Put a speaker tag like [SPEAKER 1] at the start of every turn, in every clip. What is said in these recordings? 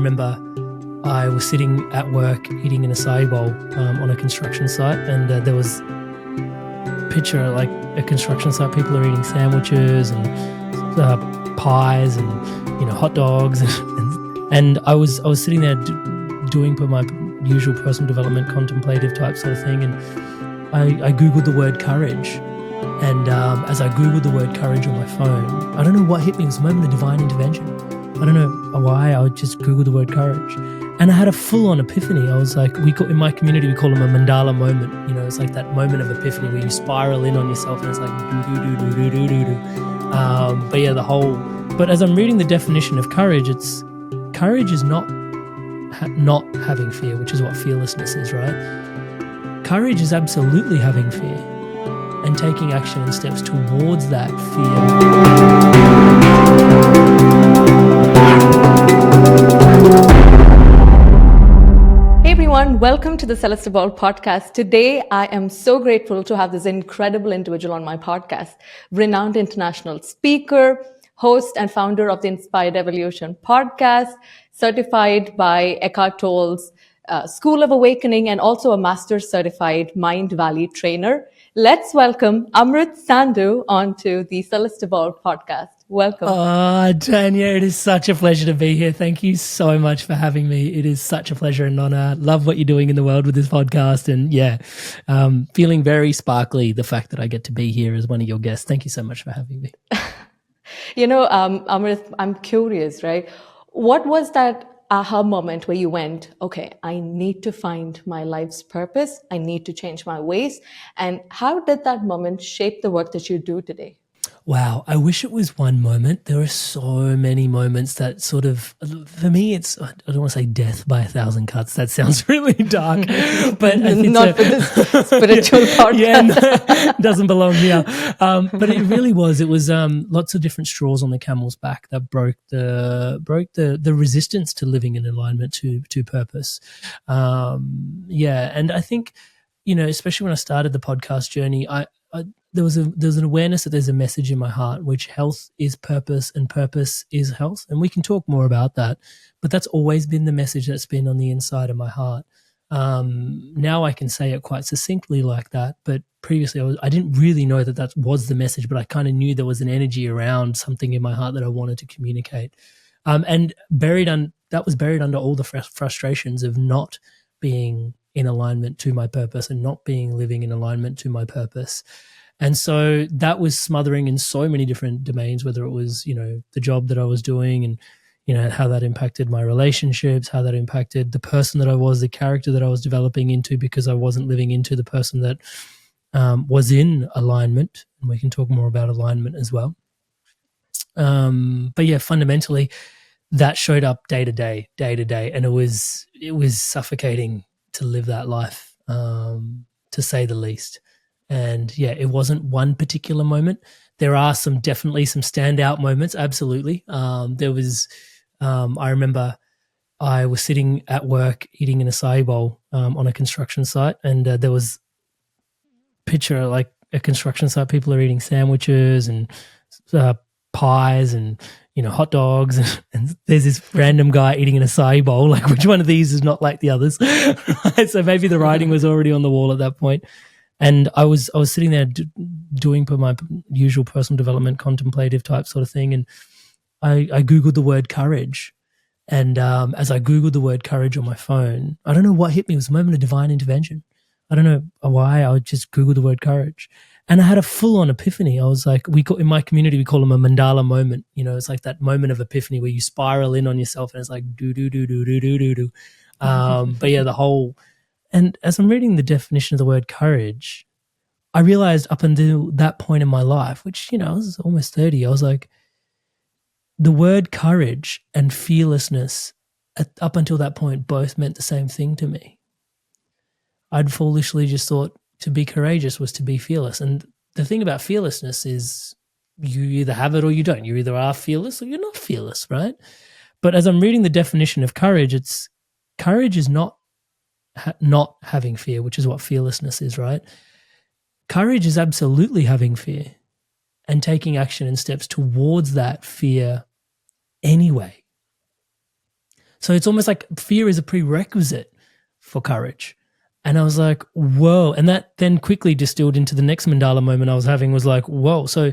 [SPEAKER 1] remember I was sitting at work eating an acai bowl on a construction site, and there was picture like a construction site. People are eating sandwiches and pies and hot dogs, and I was sitting there doing my usual personal development, contemplative type sort of thing, and I googled the word courage. And as I googled the word courage on my phone, I don't know what hit me. It was a moment of divine intervention. I don't know why. I would just Google the word courage, and I had a full-on epiphany. I was like, in my community we call them a Mandala Moment. It's like that moment of epiphany where you spiral in on yourself, and it's like do. But as I'm reading the definition of courage, courage is not having fear, which is what fearlessness is, right? Courage is absolutely having fear and taking action and steps towards that fear.
[SPEAKER 2] Welcome to the Celestial World podcast. Today, I am so grateful to have this incredible individual on my podcast, renowned international speaker, host and founder of the Inspired Evolution podcast, certified by Eckhart Tolle's School of Awakening, and also a master's certified Mindvalley trainer. Let's welcome Amrit Sandhu onto the Celestial World podcast. Welcome.
[SPEAKER 1] Tanya, it is such a pleasure to be here. Thank you so much for having me. It is such a pleasure and honor. Love what you're doing in the world with this podcast. And feeling very sparkly, the fact that I get to be here as one of your guests. Thank you so much for having me.
[SPEAKER 2] Amrit, I'm curious, right? What was that aha moment where you went, okay, I need to find my life's purpose. I need to change my ways. And how did that moment shape the work that you do today?
[SPEAKER 1] Wow, I wish it was one moment. There are so many moments that sort of, for me, I don't want to say death by 1,000 cuts. That sounds really dark. But
[SPEAKER 2] not for this spiritual podcast.
[SPEAKER 1] Doesn't belong here. But it really was. It was lots of different straws on the camel's back that broke the resistance to living in alignment to purpose. And I think, especially when I started the podcast journey, there was an awareness that there's a message in my heart, which health is purpose and purpose is health. And we can talk more about that, but that's always been the message that's been on the inside of my heart. Now I can say it quite succinctly like that, but previously I didn't really know that was the message, but I kind of knew there was an energy around something in my heart that I wanted to communicate. And that was buried under all the frustrations of not being in alignment to my purpose and not living in alignment to my purpose. And so that was smothering in so many different domains, whether it was, the job that I was doing and, how that impacted my relationships, how that impacted the person that I was, the character that I was developing into, because I wasn't living into the person that was in alignment. And we can talk more about alignment as well. Fundamentally, that showed up day to day. And it was suffocating to live that life, to say the least. And it wasn't one particular moment. There are definitely some standout moments. Absolutely. There was, I remember I was sitting at work eating an acai bowl on a construction site, and there was picture like a construction site. People are eating sandwiches and pies and hot dogs, and there's this random guy eating an acai bowl. Like, which one of these is not like the others? Right? So maybe the writing was already on the wall at that point. And I was sitting there doing my usual personal development, contemplative type sort of thing, and I googled the word courage. And as I googled the word courage on my phone, I don't know what hit me. It was a moment of divine intervention. I don't know why. I would just Google the word courage, and I had a full-on epiphany. I was like, in my community we call them a Mandala Moment. It's like that moment of epiphany where you spiral in on yourself, and it's like do. And as I'm reading the definition of the word courage, I realized up until that point in my life, which, I was almost 30, I was like, the word courage and fearlessness up until that point both meant the same thing to me. I'd foolishly just thought to be courageous was to be fearless. And the thing about fearlessness is you either have it or you don't. You either are fearless or you're not fearless, right? But as I'm reading the definition of courage, courage is not having fear, which is what fearlessness is, right? Courage is absolutely having fear and taking action and steps towards that fear anyway. So it's almost like fear is a prerequisite for courage. And I was like, whoa. And that then quickly distilled into the next Mandala moment I was having was like, whoa. So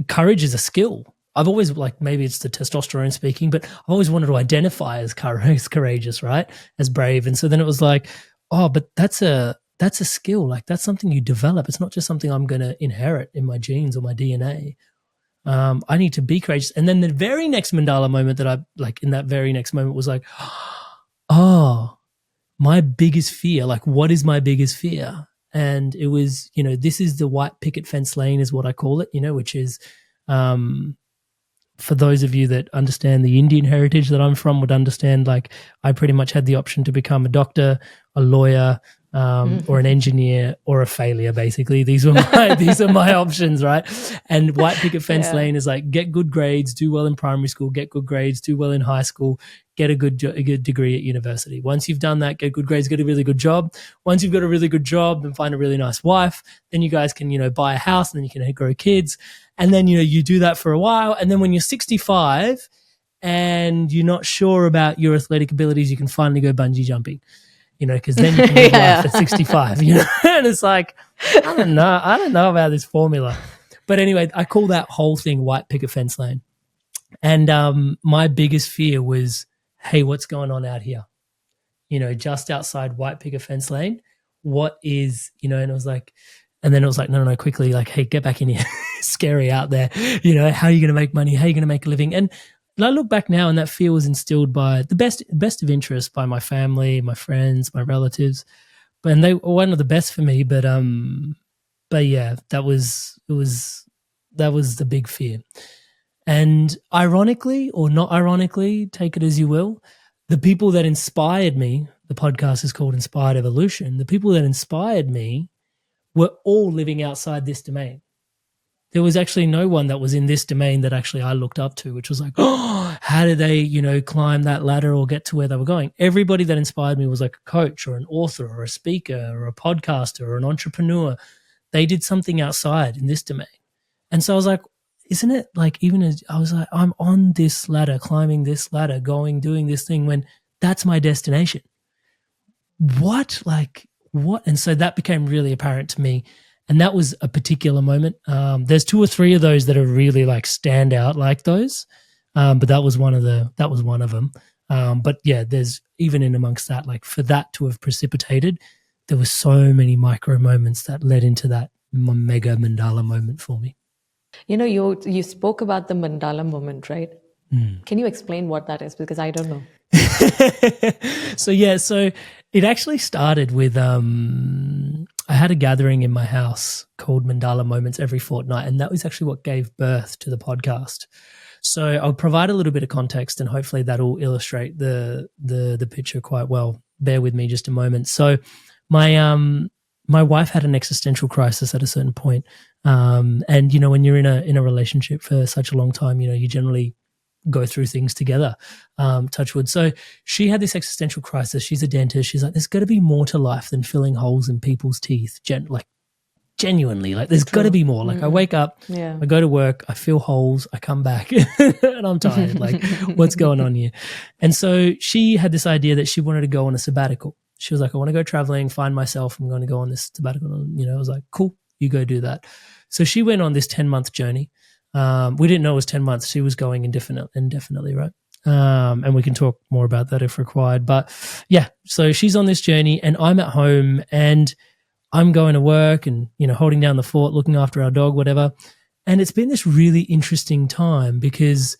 [SPEAKER 1] courage is a skill. I've always, like, maybe it's the testosterone speaking, but I've always wanted to identify as courageous, right? As brave. And so then it was like, oh, but that's a skill. Like, that's something you develop. It's not just something I'm going to inherit in my genes or my DNA. I need to be courageous. And then the very next Mandala moment that I, like, in that very next moment was like, oh, my biggest fear, like, what is my biggest fear? And it was, this is the white picket fence lane is what I call it, which is, for those of you that understand the Indian heritage that I'm from would understand, like, I pretty much had the option to become a doctor, a lawyer, or an engineer, or a failure. Basically, these are my options, right? And white picket fence lane is like, get good grades, do well in primary school, get good grades, do well in high school, get a good degree at university. Once you've done that, get good grades, get a really good job. Once you've got a really good job and find a really nice wife, then you guys can, buy a house, and then you can grow kids. And then, you do that for a while. And then when you're 65 and you're not sure about your athletic abilities, you can finally go bungee jumping, because then you can live life at 65, And it's like, I don't know about this formula. But anyway, I call that whole thing white picket fence lane. And my biggest fear was, hey, what's going on out here? Just outside white picket fence lane. What is, and it was like, and then it was like, no, quickly, like, hey, get back in here. Scary out there. How are you going to make money? How are you going to make a living? And I look back now, and that fear was instilled by the best of interest by my family, my friends, my relatives. And they were one of the best for me. But yeah, that was the big fear. And ironically, or not ironically, take it as you will, the people that inspired me, the podcast is called Inspired Evolution, the people that inspired me were all living outside this domain. There was actually no one that was in this domain that actually I looked up to, which was like, oh, how did they, climb that ladder or get to where they were going? Everybody that inspired me was like a coach or an author or a speaker or a podcaster or an entrepreneur. They did something outside in this domain. And so I was like, isn't it like, even as I was like, I'm on this ladder, climbing this ladder, doing this thing, when that's my destination. What? And so that became really apparent to me. And that was a particular moment. There's 2 or 3 of those that are really like stand out like those. But that was one of them. But yeah, there's even in amongst that, like, for that to have precipitated, there were so many micro moments that led into that mega Mandala moment for me.
[SPEAKER 2] You spoke about the Mandala moment, right? Can you explain what that is? Because I don't know.
[SPEAKER 1] So it actually started with I had a gathering in my house called Mandala Moments every fortnight, and that was actually what gave birth to the podcast. So I'll provide a little bit of context, and hopefully that'll illustrate the picture quite well. Bear with me just a moment. So my wife had an existential crisis at a certain point. And when you're in a relationship for such a long time, you generally go through things together, touch wood. So she had this existential crisis. She's a dentist. She's like, there's got to be more to life than filling holes in people's teeth. Genuinely, like, there's got to be more. Like, I wake up, I go to work, I fill holes, I come back and I'm tired. Like, what's going on here? And so she had this idea that she wanted to go on a sabbatical. She was like, I want to go traveling, find myself. I'm going to go on this sabbatical. I was like, cool, you go do that. So she went on this 10-month journey. We didn't know it was 10 months. She was going indefinitely, right? And we can talk more about that if required. But yeah, so she's on this journey and I'm at home and I'm going to work and, holding down the fort, looking after our dog, whatever. And it's been this really interesting time because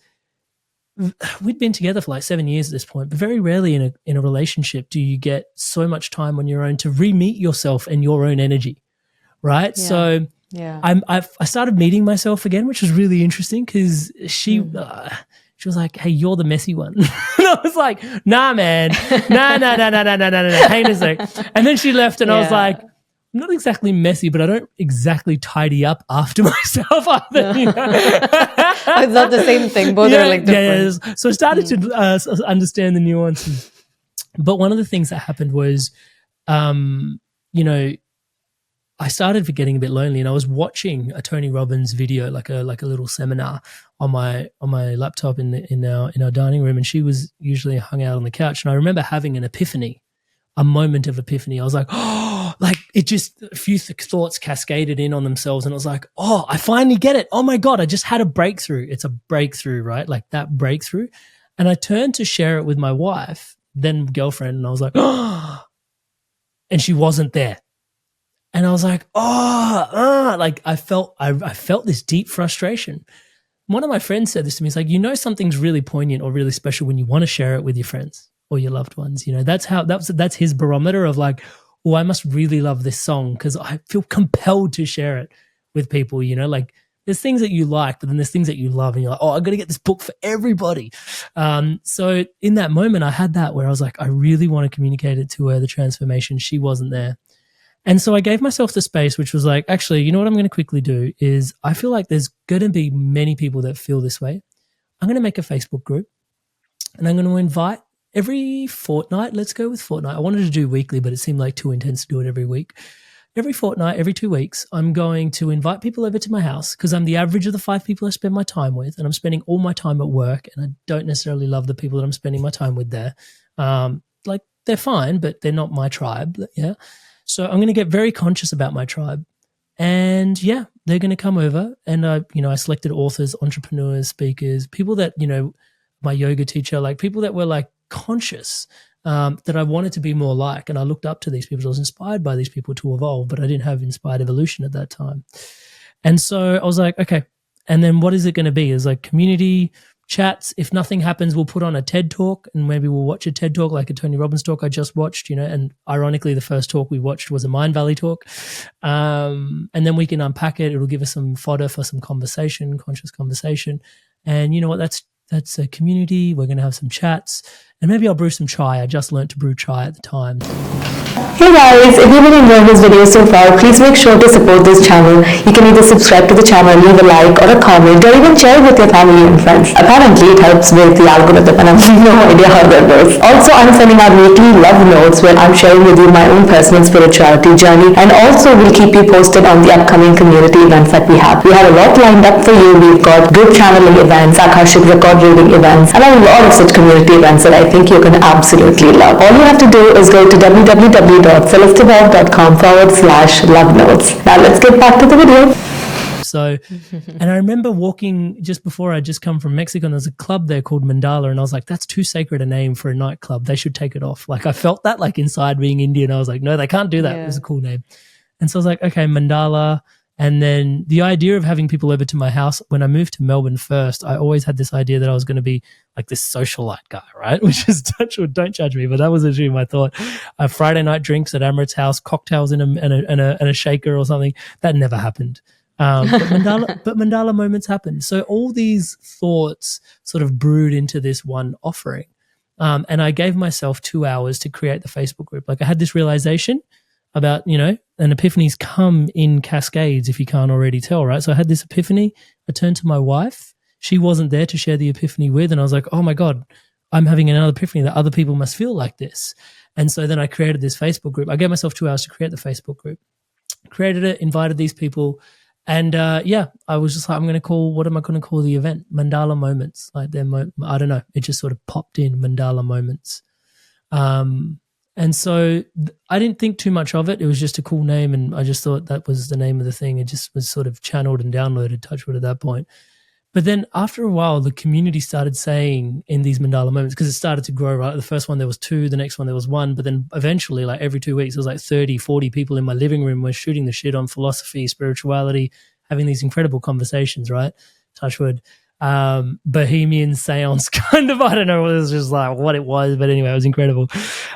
[SPEAKER 1] we'd been together for like 7 years at this point, but very rarely in a relationship do you get so much time on your own to re-meet yourself and your own energy, right? Yeah. So I started meeting myself again, which was really interesting because she was like, hey, you're the messy one. And I was like, nah, man, nah. Hang on a sec. And then she left and I was like, I'm not exactly messy, but I don't exactly tidy up after myself either.
[SPEAKER 2] It's not the same thing. Both are like different.
[SPEAKER 1] Yeah. So I started to understand the nuances. But one of the things that happened was, I started getting a bit lonely, and I was watching a Tony Robbins video, like a little seminar on my laptop in our dining room, and she was usually hung out on the couch. And I remember having an epiphany, a moment of epiphany. I was like, oh, like it just, a few thoughts cascaded in on themselves. And I was like, oh, I finally get it. Oh my God, I just had a breakthrough. It's a breakthrough, right? Like that breakthrough. And I turned to share it with my wife, then girlfriend, and I was like, oh, and she wasn't there. And I was like, like I felt this deep frustration. One of my friends said this to me. It's like, something's really poignant or really special when you want to share it with your friends or your loved ones. That's his barometer of like, oh, I must really love this song because I feel compelled to share it with people. Like there's things that you like, but then there's things that you love, and you're like, oh, I got to get this book for everybody. So in that moment, I had that where I was like, I really want to communicate it to her, the transformation. She wasn't there. And so I gave myself the space, which was like, actually, you know what I'm going to quickly do is I feel like there's going to be many people that feel this way. I'm going to make a Facebook group, and I'm going to invite every fortnight. Let's go with fortnight. I wanted to do weekly, but it seemed like too intense to do it every week. Every fortnight, every 2 weeks, I'm going to invite people over to my house because I'm the average of the 5 people I spend my time with, and I'm spending all my time at work, and I don't necessarily love the people that I'm spending my time with there. Like they're fine, but they're not my tribe. Yeah. So I'm going to get very conscious about my tribe, and yeah, they're going to come over, and I selected authors, entrepreneurs, speakers, people that, my yoga teacher, like people that were like conscious, that I wanted to be more like. And I looked up to these people. I was inspired by these people to evolve, but I didn't have inspired evolution at that time. And so I was like, okay. And then what is it going to be? It's like community chats. If nothing happens, we'll put on a TED talk, and maybe we'll watch a TED talk like a Tony Robbins talk I just watched, and ironically, the first talk we watched was a Mindvalley talk. And then we can unpack it. It'll give us some fodder for some conversation, conscious conversation. And you know what? That's a community. We're going to have some chats, and maybe I'll brew some chai. I just learned to brew chai at the time.
[SPEAKER 3] Hey guys, if you've been enjoying this video so far, please make sure to support this channel. You can either subscribe to the channel, leave a like or a comment, or even share it with your family and friends. Apparently it helps with the algorithm, and I have no idea how that works. Also, I'm sending out weekly love notes where I'm sharing with you my own personal spirituality journey, and also will keep you posted on the upcoming community events that we have. We have a lot lined up for you. We've got group channeling events, Akashic record reading events, and a lot of such community events that I think you're going to absolutely love. All you have to do is go to www.celestival.com/love notes. Now let's get back to the video.
[SPEAKER 1] So, and I remember walking just before I just come from Mexico, and there's a club there called Mandala, and I was like, that's too sacred a name for a nightclub. They should take it off. Like I felt that like inside being Indian. I was like, no, they can't do that.
[SPEAKER 2] Yeah.
[SPEAKER 1] It was a cool name. And so I was like, okay, Mandala. And then the idea of having people over to my house, when I moved to Melbourne first, I always had this idea that I was going to be like this socialite guy, right? Which is, don't judge me, but that was actually my thought. Friday night drinks at Amrit's house, cocktails in a shaker or something. That never happened. But Mandala Moments happened. So all these thoughts sort of brewed into this one offering. And I gave myself 2 hours to create the Facebook group. Like I had this realization about, and epiphanies come in cascades if you can't already tell, right? So I had this epiphany. I turned to my wife. She wasn't there to share the epiphany with. And I was like, oh my God, I'm having another epiphany that other people must feel like this. And so then I created this Facebook group. I gave myself 2 hours to create the Facebook group, created it, invited these people. And I was just like, what am I going to call the event? Mandala Moments. Like I don't know. It just sort of popped in, Mandala Moments. And so I didn't think too much of it. It was just a cool name, and I just thought that was the name of the thing. It just was sort of channeled and downloaded, touchwood at that point. But then after a while, the community started saying in these Mandala Moments, because it started to grow, right? The first one, there was 2, the next one, there was 1. But then eventually, like every 2 weeks, there was like 30, 40 people in my living room were shooting the shit on philosophy, spirituality, having these incredible conversations, right? Touchwood. Bohemian seance kind of, I don't know, it was just like what it was, but anyway, it was incredible.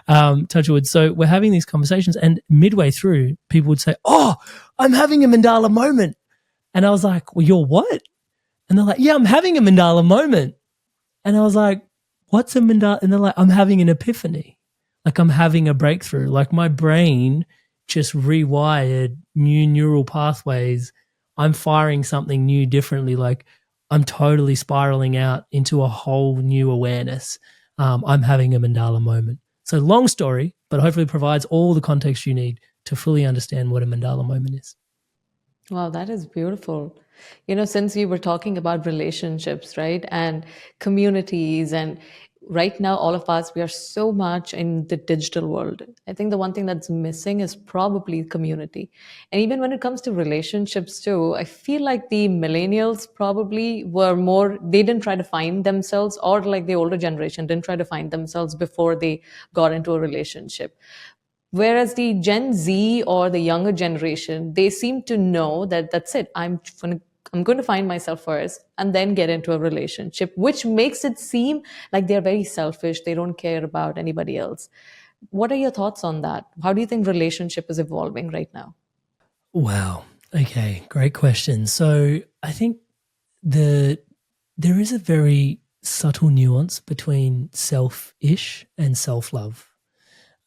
[SPEAKER 1] Touchwood. So we're having these conversations, and midway through, people would say, oh, I'm having a Mandala moment. And I was like, well, you're what? And they're like, yeah, I'm having a Mandala moment. And I was like, what's a Mandala? And they're like, I'm having an epiphany. Like I'm having a breakthrough. Like my brain just rewired new neural pathways. I'm firing something new differently. Like I'm totally spiraling out into a whole new awareness. I'm having a Mandala moment. So long story, but hopefully provides all the context you need. to fully understand what a Mandala moment is.
[SPEAKER 2] Wow, that is beautiful. Since we were talking about relationships, right, and communities, and right now, all of us, we are so much in the digital world. I think the one thing that's missing is probably community. And even when it comes to relationships, too, I feel like the millennials probably were more, they didn't try to find themselves, or like the older generation didn't try to find themselves before they got into a relationship. Whereas the Gen Z or the younger generation, they seem to know that that's it. I'm going to find myself first and then get into a relationship, which makes it seem like they're very selfish. They don't care about anybody else. What are your thoughts on that? How do you think relationship is evolving right now?
[SPEAKER 1] Wow. Okay, great question. So I think there is a very subtle nuance between selfish and self-love.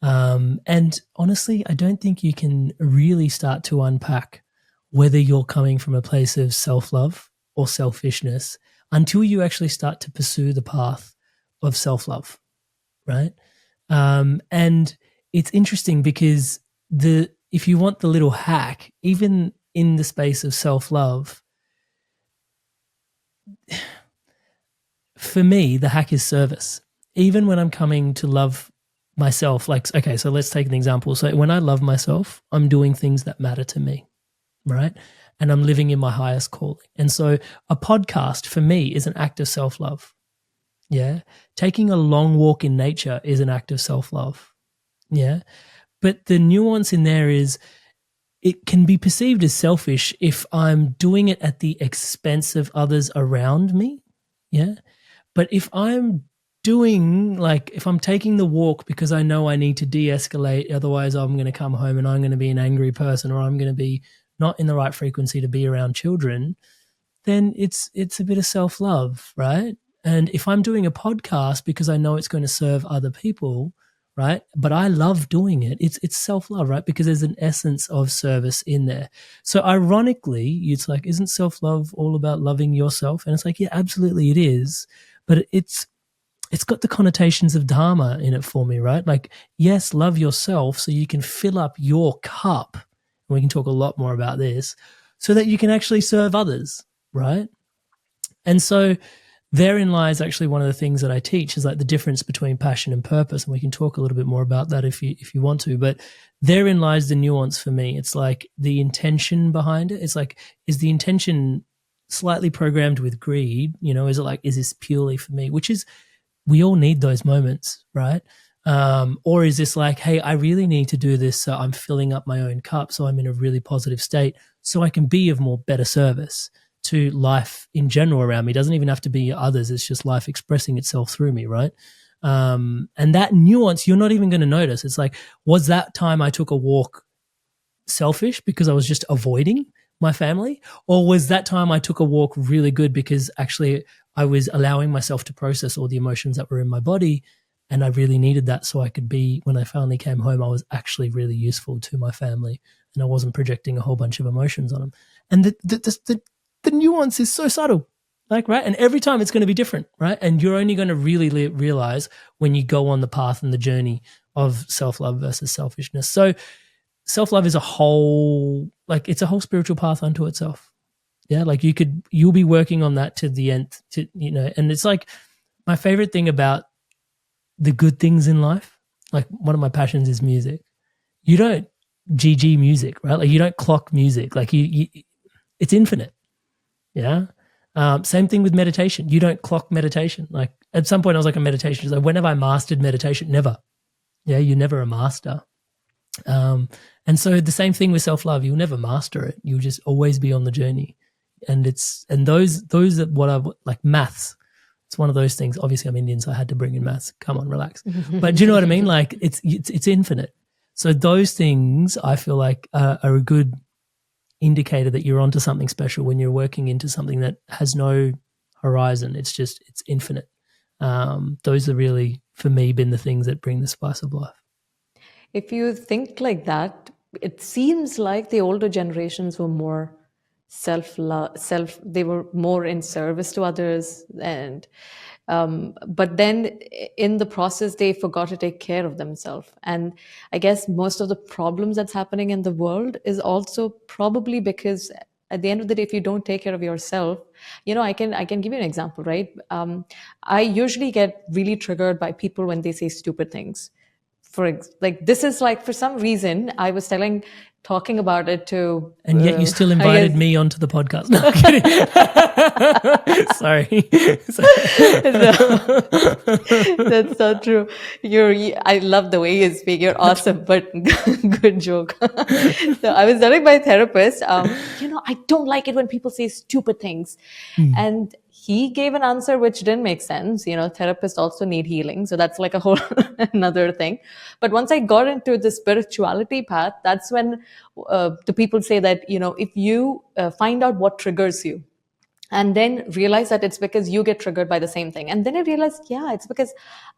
[SPEAKER 1] And honestly, I don't think you can really start to unpack whether you're coming from a place of self-love or selfishness until you actually start to pursue the path of self-love, right? And it's interesting because if you want the little hack, even in the space of self-love, for me, the hack is service. Even when I'm coming to love myself, like, okay, so let's take an example. So when I love myself, I'm doing things that matter to me, right? And I'm living in my highest calling. And so a podcast for me is an act of self-love. Yeah. Taking a long walk in nature is an act of self-love. Yeah. But the nuance in there is it can be perceived as selfish if I'm doing it at the expense of others around me. Yeah. But if I'm if I'm taking the walk because I know I need to de-escalate, otherwise I'm going to come home and I'm going to be an angry person, or I'm going to be not in the right frequency to be around children, then it's a bit of self-love, right? And if I'm doing a podcast because I know it's going to serve other people, right, but I love doing it, it's self-love, right? Because there's an essence of service in there. So ironically, it's like, isn't self-love all about loving yourself? And it's like, yeah, absolutely it is. But it's got the connotations of dharma in it for me, right? Like, yes, love yourself so you can fill up your cup. And we can talk a lot more about this so that you can actually serve others, right? And so therein lies actually one of the things that I teach is like the difference between passion and purpose. And we can talk a little bit more about that if you want to, but therein lies the nuance for me. It's like the intention behind it. It's like, is the intention slightly programmed with greed? Is it like, is this purely for me? Which is, we all need those moments, right? Or is this like, hey, I really need to do this so I'm filling up my own cup, so I'm in a really positive state so I can be of more better service to life in general around me. It doesn't even have to be others. It's just life expressing itself through me, right? And that nuance, you're not even going to notice. It's like, was that time I took a walk selfish because I was just avoiding my family? Or was that time I took a walk really good because actually I was allowing myself to process all the emotions that were in my body, and I really needed that so I could be, when I finally came home, I was actually really useful to my family and I wasn't projecting a whole bunch of emotions on them. And the nuance is so subtle, like, right? And every time it's going to be different, right? And you're only going to really realize when you go on the path and the journey of self-love versus selfishness. So self-love is it's a whole spiritual path unto itself. Yeah. Like you'll be working on that to the end, and it's like my favorite thing about the good things in life. Like one of my passions is music. You don't GG music, right? Like you don't clock music. Like it's infinite. Yeah. Same thing with meditation. You don't clock meditation. Like at some point I was like a meditation. It's like, when have I mastered meditation? Never. Yeah. You're never a master. And so the same thing with self-love. You'll never master it. You'll just always be on the journey. And those are what I like. Maths. It's one of those things. Obviously I'm Indian, so I had to bring in maths. Come on, relax. But do you know what I mean? Like it's infinite. So those things I feel like are a good indicator that you're onto something special when you're working into something that has no horizon. It's infinite. Those are really, for me, been the things that bring the spice of life.
[SPEAKER 2] If you think like that, it seems like the older generations were more they were more in service to others, and But then in the process, they forgot to take care of themselves. And I guess most of the problems that's happening in the world is also probably because at the end of the day, if you don't take care of yourself, I can give you an example, right? I usually get really triggered by people when they say stupid things. Like, this is like, for some reason, I was talking about it to,
[SPEAKER 1] And yet you still
[SPEAKER 2] I
[SPEAKER 1] invited
[SPEAKER 2] guess,
[SPEAKER 1] me onto the podcast. No, I'm kidding. Sorry.
[SPEAKER 2] no, that's not true. I love the way you speak. You're awesome, but good joke. So I was telling my therapist, I don't like it when people say stupid things. And he gave an answer which didn't make sense. Therapists also need healing. So that's like a whole another thing. But once I got into the spirituality path, that's when the people say that, if you find out what triggers you, and then realize that it's because you get triggered by the same thing. And then I realized, yeah, it's because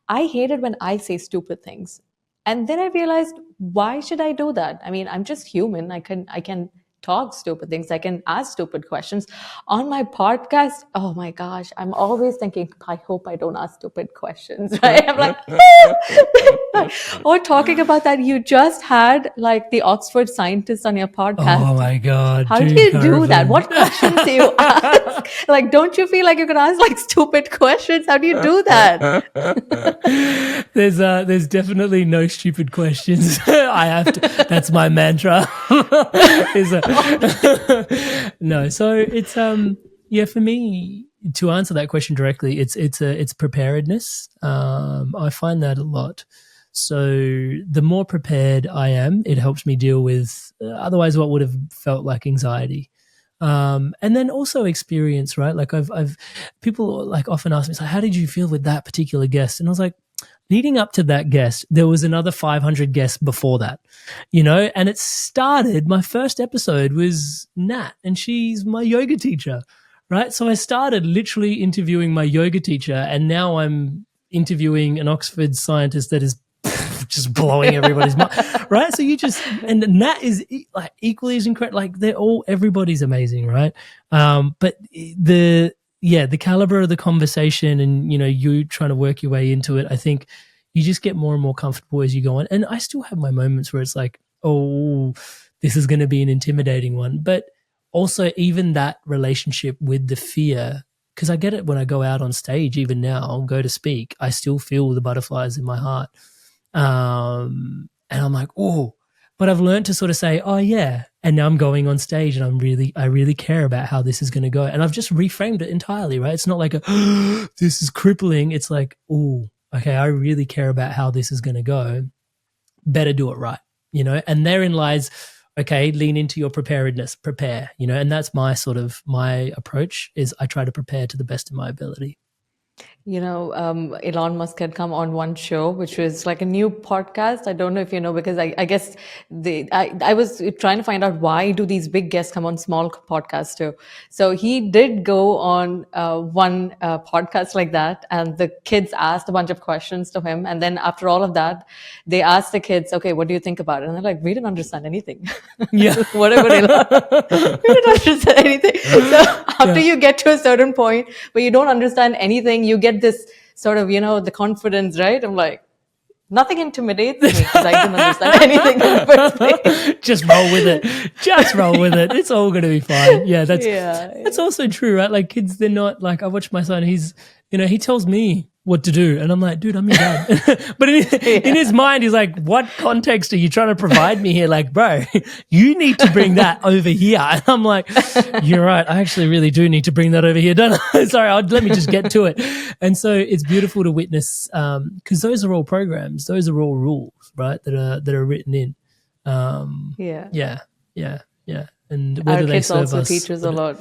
[SPEAKER 2] I hate it when I say stupid things. And then I realized, why should I do that? I mean, I'm just human. I can talk stupid things. I can ask stupid questions on my podcast. Oh my gosh, I'm always thinking, I hope I don't ask stupid questions. Right? I'm like, or talking about that, you just had like the Oxford scientist on your podcast.
[SPEAKER 1] Oh my God.
[SPEAKER 2] How do
[SPEAKER 1] June
[SPEAKER 2] you do that?
[SPEAKER 1] Caravan.
[SPEAKER 2] What questions do you ask? Like, don't you feel like you could ask like stupid questions? How do you do that?
[SPEAKER 1] There's definitely no stupid questions. I have to. That's my mantra. No, so it's for me to answer that question directly, it's preparedness. I find that a lot. So the more prepared I am, it helps me deal with otherwise what would have felt like anxiety. And then also experience, right? Like I've people like often ask me, so how did you feel with that particular guest? And I was like, leading up to that guest, there was another 500 guests before that, and it started, my first episode was Nat, and she's my yoga teacher, right? So I started literally interviewing my yoga teacher, and now I'm interviewing an Oxford scientist that is just blowing everybody's mind, right? So and Nat is like equally as incredible. Like everybody's amazing, right? But the caliber of the conversation and, you trying to work your way into it, I think you just get more and more comfortable as you go on. And I still have my moments where it's like, oh, this is going to be an intimidating one. But also even that relationship with the fear, because I get it when I go out on stage, even now, I'll go to speak, I still feel the butterflies in my heart. And I'm like, oh, but I've learned to sort of say, oh yeah. And now I'm going on stage and I really care about how this is going to go. And I've just reframed it entirely, right? It's not like this is crippling. It's like, oh, okay, I really care about how this is going to go. Better do it right, and therein lies, okay, lean into your preparedness, prepare, and that's my approach is I try to prepare to the best of my ability.
[SPEAKER 2] Elon Musk had come on one show, which was like a new podcast. I don't know if you know, because I guess I was trying to find out why do these big guests come on small podcasts too. So he did go on one podcast like that, and the kids asked a bunch of questions to him. And then after all of that, they asked the kids, okay, what do you think about it? And they're like, we didn't understand anything.
[SPEAKER 1] Yeah.
[SPEAKER 2] Whatever we didn't understand anything. So after you get to a certain point where you don't understand anything, you get this sort of, the confidence, right? I'm like, nothing intimidates me because I didn't understand anything in the first place.
[SPEAKER 1] Just roll with it. Just roll with it. It's all going to be fine. Yeah, that's also true, right? Like kids, they're not like, I watch my son, he's, he tells me what to do. And I'm like, dude, I'm your dad. But in his mind, he's like, what context are you trying to provide me here? Like, bro, you need to bring that over here. And I'm like, you're right. I actually really do need to bring that over here. Don't I? Sorry, let me just get to it. And so it's beautiful to witness because those are all programs. Those are all rules, right, that are written in. Yeah. And whether
[SPEAKER 2] our
[SPEAKER 1] they
[SPEAKER 2] kids
[SPEAKER 1] serve
[SPEAKER 2] also
[SPEAKER 1] us,
[SPEAKER 2] teach us a lot.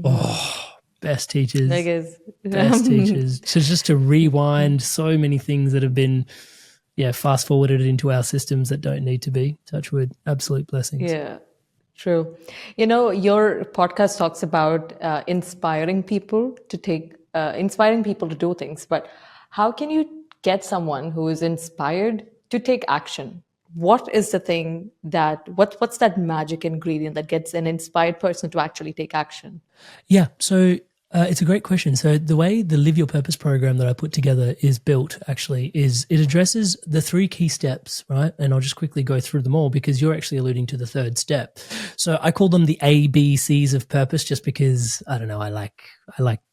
[SPEAKER 1] Oh, best teachers.
[SPEAKER 2] I guess.
[SPEAKER 1] Best teachers. So just to rewind so many things that have been, fast forwarded into our systems that don't need to be. Touch wood. Absolute blessings.
[SPEAKER 2] Yeah, true. Your podcast talks about inspiring people to do things. But how can you get someone who is inspired to take action? What is the thing what's that magic ingredient that gets an inspired person to actually take action?
[SPEAKER 1] Yeah. So It's a great question. So the way the Live Your Purpose program that I put together is built actually is it addresses the 3 key steps, right? And I'll just quickly go through them all because you're actually alluding to the 3rd step. So I call them the ABCs of purpose just because, I don't know, I like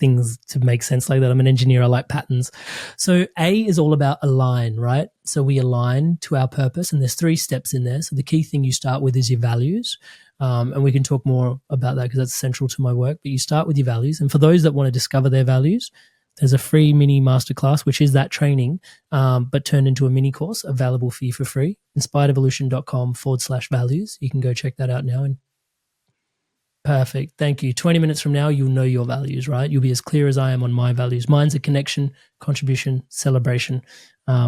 [SPEAKER 1] things to make sense like that. I'm an engineer. I like patterns. So A is all about align, right? So we align to our purpose and there's 3 steps in there. So the key thing you start with is your values. And we can talk more about that because that's central to my work. But you start with your values. And for those that want to discover their values, there's a free mini masterclass, which is that training, but turned into a mini course available for you for free. inspiredevolution.com/values. You can go check that out now. And perfect. Thank you. 20 minutes from now, you'll know your values, right? You'll be as clear as I am on my values. Mine's a connection, contribution, celebration.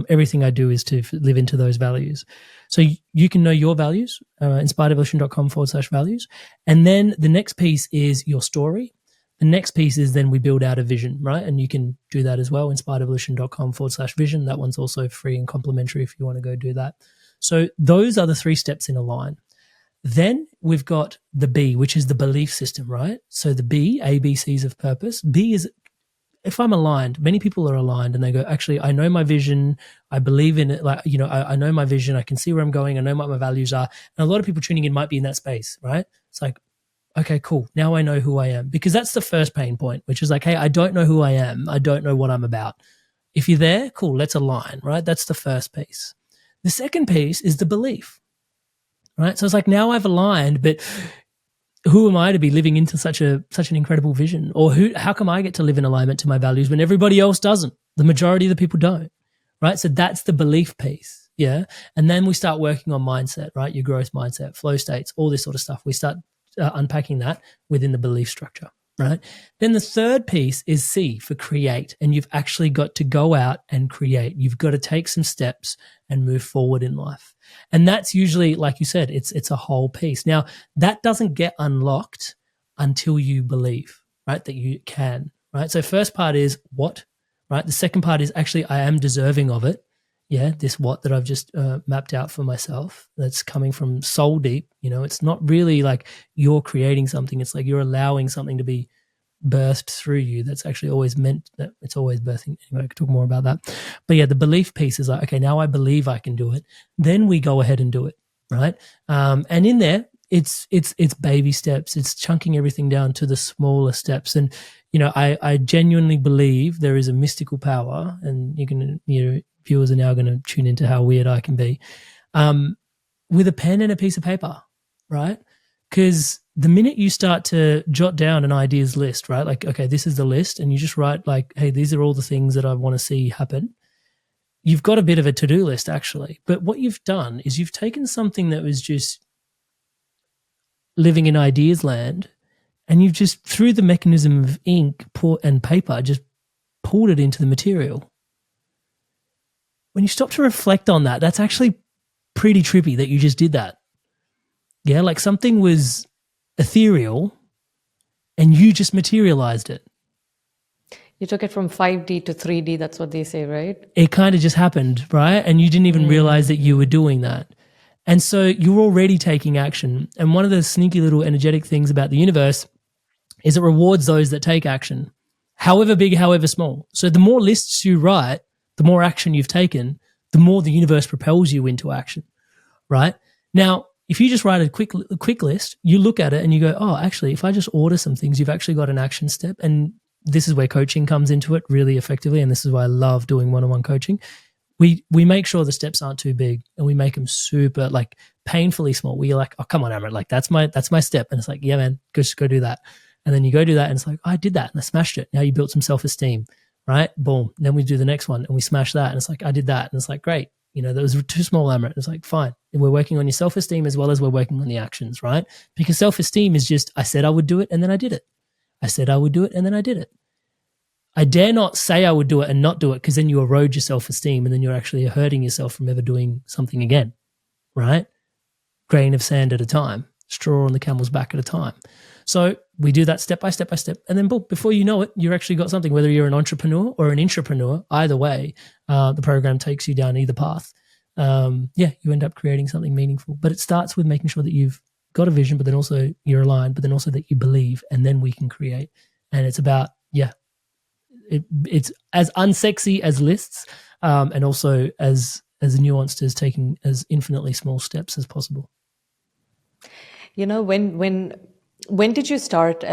[SPEAKER 1] Everything I do is to live into those values. So you can know your values, inspiredevolution.com/values. And then the next piece is your story. The next piece is then we build out a vision, right? And you can do that as well, inspiredevolution.com/vision. That one's also free and complimentary if you want to go do that. So those are the 3 steps in a line. Then we've got the B, which is the belief system, right? So the B, ABCs of purpose. B is if I'm aligned, many people are aligned and they go, actually, I know my vision. I believe in it. Like, I know my vision. I can see where I'm going. I know what my values are. And a lot of people tuning in might be in that space, right? It's like, okay, cool. Now I know who I am because that's the first pain point, which is like, hey, I don't know who I am. I don't know what I'm about. If you're there, cool, let's align, right? That's the first piece. The second piece is the belief, right? So it's like, now I've aligned, but who am I to be living into such an incredible vision? Or how come I get to live in alignment to my values when everybody else doesn't? The majority of the people don't, right? So that's the belief piece, yeah? And then we start working on mindset, right? Your growth mindset, flow states, all this sort of stuff. We start unpacking that within the belief structure, right? Then the third piece is C for create. And you've actually got to go out and create. You've got to take some steps and move forward in life. And that's usually, like you said, it's a whole piece. Now, that doesn't get unlocked until you believe, right, that you can, right? So first part is what, right? The second part is actually I am deserving of it. Yeah, this what that I've just mapped out for myself. That's coming from soul deep. It's not really like you're creating something. It's like you're allowing something to be birthed through you. That's actually always meant that it's always birthing. Anyway, I could talk more about that. But yeah, the belief piece is like, okay, now I believe I can do it. Then we go ahead and do it, right? And in there, it's baby steps. It's chunking everything down to the smaller steps. And I genuinely believe there is a mystical power, and viewers are now going to tune into how weird I can be, with a pen and a piece of paper, right? Because the minute you start to jot down an ideas list, right? Like, okay, this is the list, and you just write like, hey, these are all the things that I want to see happen. You've got a bit of a to-do list actually. But what you've done is you've taken something that was just living in ideas land, and you've just, through the mechanism of ink and paper, just pulled it into the material. When you stop to reflect on that, that's actually pretty trippy that you just did that. Yeah, like something was ethereal and you just materialized it.
[SPEAKER 2] You took it from 5D to 3D, that's what they say, right?
[SPEAKER 1] It kind of just happened, right? And you didn't even realize that you were doing that. And so you're already taking action. And one of the sneaky little energetic things about the universe is it rewards those that take action, however big, however small. So the more lists you write, the more action you've taken, the more the universe propels you into action, right? Now, if you just write a quick list, you look at it and you go, oh, actually, if I just order some things, you've actually got an action step. And this is where coaching comes into it really effectively. And this is why I love doing one-on-one coaching. We make sure the steps aren't too big, and we make them super like painfully small. We're like, oh, come on, Amrit, like that's my step. And it's like, yeah, man, just go do that. And then you go do that and it's like, oh, I did that and I smashed it. Now you built some self-esteem, right? Boom. Then we do the next one and we smash that. And it's like, I did that. And it's like, great. That was too small, Amrit. It's like, fine. And we're working on your self-esteem as well as we're working on the actions, right? Because self-esteem is just, I said I would do it and then I did it. I said I would do it and then I did it. I dare not say I would do it and not do it, because then you erode your self-esteem and then you're actually hurting yourself from ever doing something again, right? Grain of sand at a time, straw on the camel's back at a time. So we do that step by step by step. And then boom, before you know it, you're actually got something, whether you're an entrepreneur or an intrapreneur, either way, the program takes you down either path. You end up creating something meaningful. But it starts with making sure that you've got a vision, but then also you're aligned, but then also that you believe, and then we can create. And it's about yeah, it's as unsexy as lists, and also as nuanced as taking as infinitely small steps as possible.
[SPEAKER 2] You know, when did you start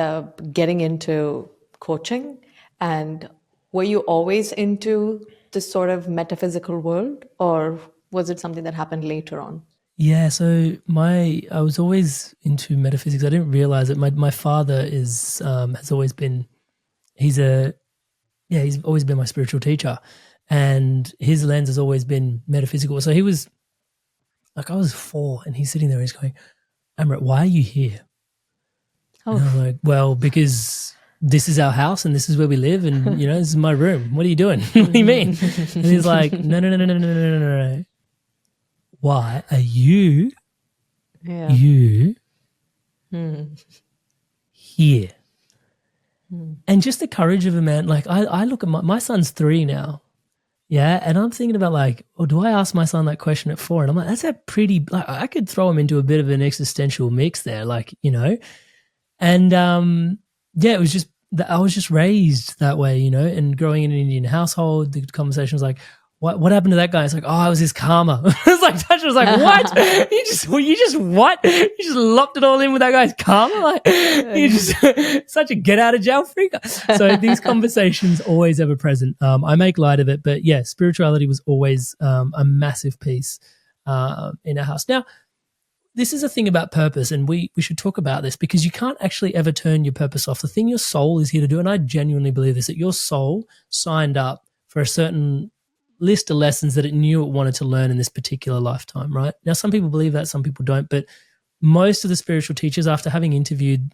[SPEAKER 2] getting into coaching, and were you always into this sort of metaphysical world, or was it something that happened later on?
[SPEAKER 1] Yeah, so I was always into metaphysics. I didn't realize it. My father has always been he's always been my spiritual teacher, and his lens has always been metaphysical. So he was like, I was 4, and he's sitting there and he's going, Amrit, why are you here? And I'm like, well, because this is our house and this is where we live, and this is my room. What are you doing? What do you mean? And he's like, no. Why are you here? And just the courage of a man. Like I look at my son's 3 now. Yeah. And I'm thinking about like, do I ask my son that question at 4? And I'm like, that's a pretty, like, I could throw him into a bit of an existential mix there, like, and it was just, I was just raised that way, and growing in an Indian household, the conversation was like, what happened to that guy? It's like, oh, it was his karma. It's like, Tasha was like, what? You just what? You just locked it all in with that guy's karma? Like, you just such a get out of jail free guy. So these conversations always ever present. I make light of it, but yeah, spirituality was always a massive piece in our house. Now, this is a thing about purpose, and we should talk about this, because you can't actually ever turn your purpose off. The thing your soul is here to do, and I genuinely believe this, that your soul signed up for a certain list of lessons that it knew it wanted to learn in this particular lifetime, right? Now, some people believe that, some people don't, but most of the spiritual teachers, after having interviewed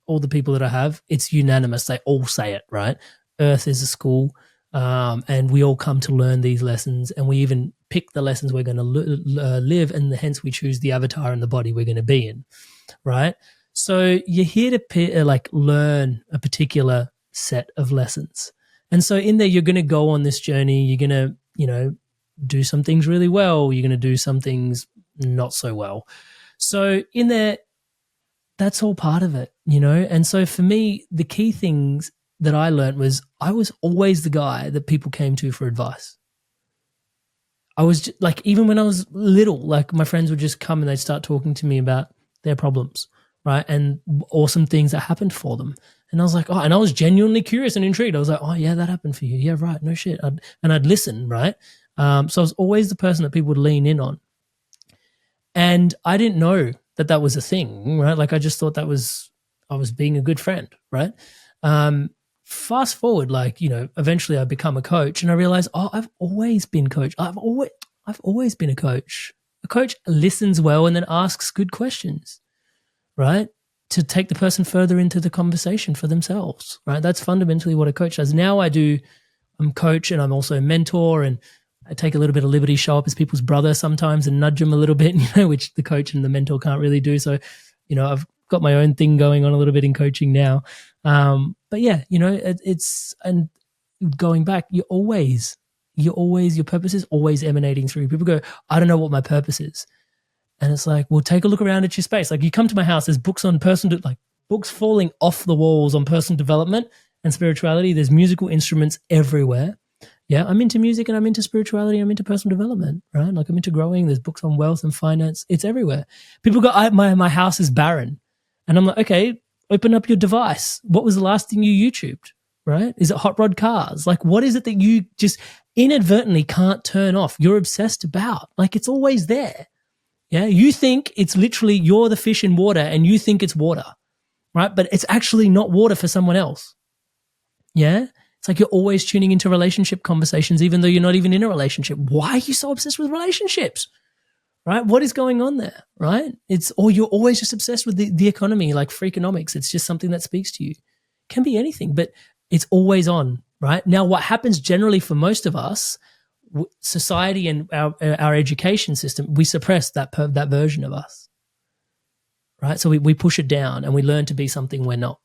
[SPEAKER 1] all the people that I have, it's unanimous. They all say it, right? Earth is a school, and we all come to learn these lessons, and we even pick the lessons we're going to live, and hence we choose the avatar and the body we're going to be in, right? So you're here to learn a particular set of lessons. And so in there, you're going to go on this journey. You're going to, do some things really well. You're going to do some things not so well. So in there, that's all part of it, And so for me, the key things that I learned was I was always the guy that people came to for advice. I was just, like, even when I was little, like my friends would just come and they'd start talking to me about their problems, right? And awesome things that happened for them. And I was like, and I was genuinely curious and intrigued. I was like, oh yeah, that happened for you. Yeah, right. No shit. And I'd listen, right? So I was always the person that people would lean in on. And I didn't know that was a thing, right? Like I just thought I was being a good friend, right? Fast forward, eventually I become a coach, and I realized, I've always been coach. I've always been a coach. A coach listens well and then asks good questions, right? To take the person further into the conversation for themselves, right? That's fundamentally what a coach does. Now I'm coach, and I'm also a mentor, and I take a little bit of liberty, show up as people's brother sometimes and nudge them a little bit, which the coach and the mentor can't really do. So, I've got my own thing going on a little bit in coaching now. But yeah, it's, and going back, your purpose is always emanating through. People go, I don't know what my purpose is. And it's like, well, take a look around at your space. Like you come to my house, there's books on books falling off the walls on personal development and spirituality. There's musical instruments everywhere. Yeah, I'm into music and I'm into spirituality. I'm into personal development, right? Like I'm into growing. There's books on wealth and finance. It's everywhere. People go, my house is barren. And I'm like, okay, open up your device. What was the last thing you YouTubed, right? Is it hot rod cars? Like what is it that you just inadvertently can't turn off? You're obsessed about. Like it's always there. Yeah, you think it's literally you're the fish in water and you think it's water, right? But it's actually not water for someone else. Yeah, it's like you're always tuning into relationship conversations even though you're not even in a relationship. Why are you so obsessed with relationships, right? What is going on there, right? Or you're always just obsessed with the economy, like Freakonomics. It's just something that speaks to you. It can be anything, but it's always on, right? Now, what happens generally for most of us, society and our education system, we suppress that version of us, right? So we push it down and we learn to be something we're not.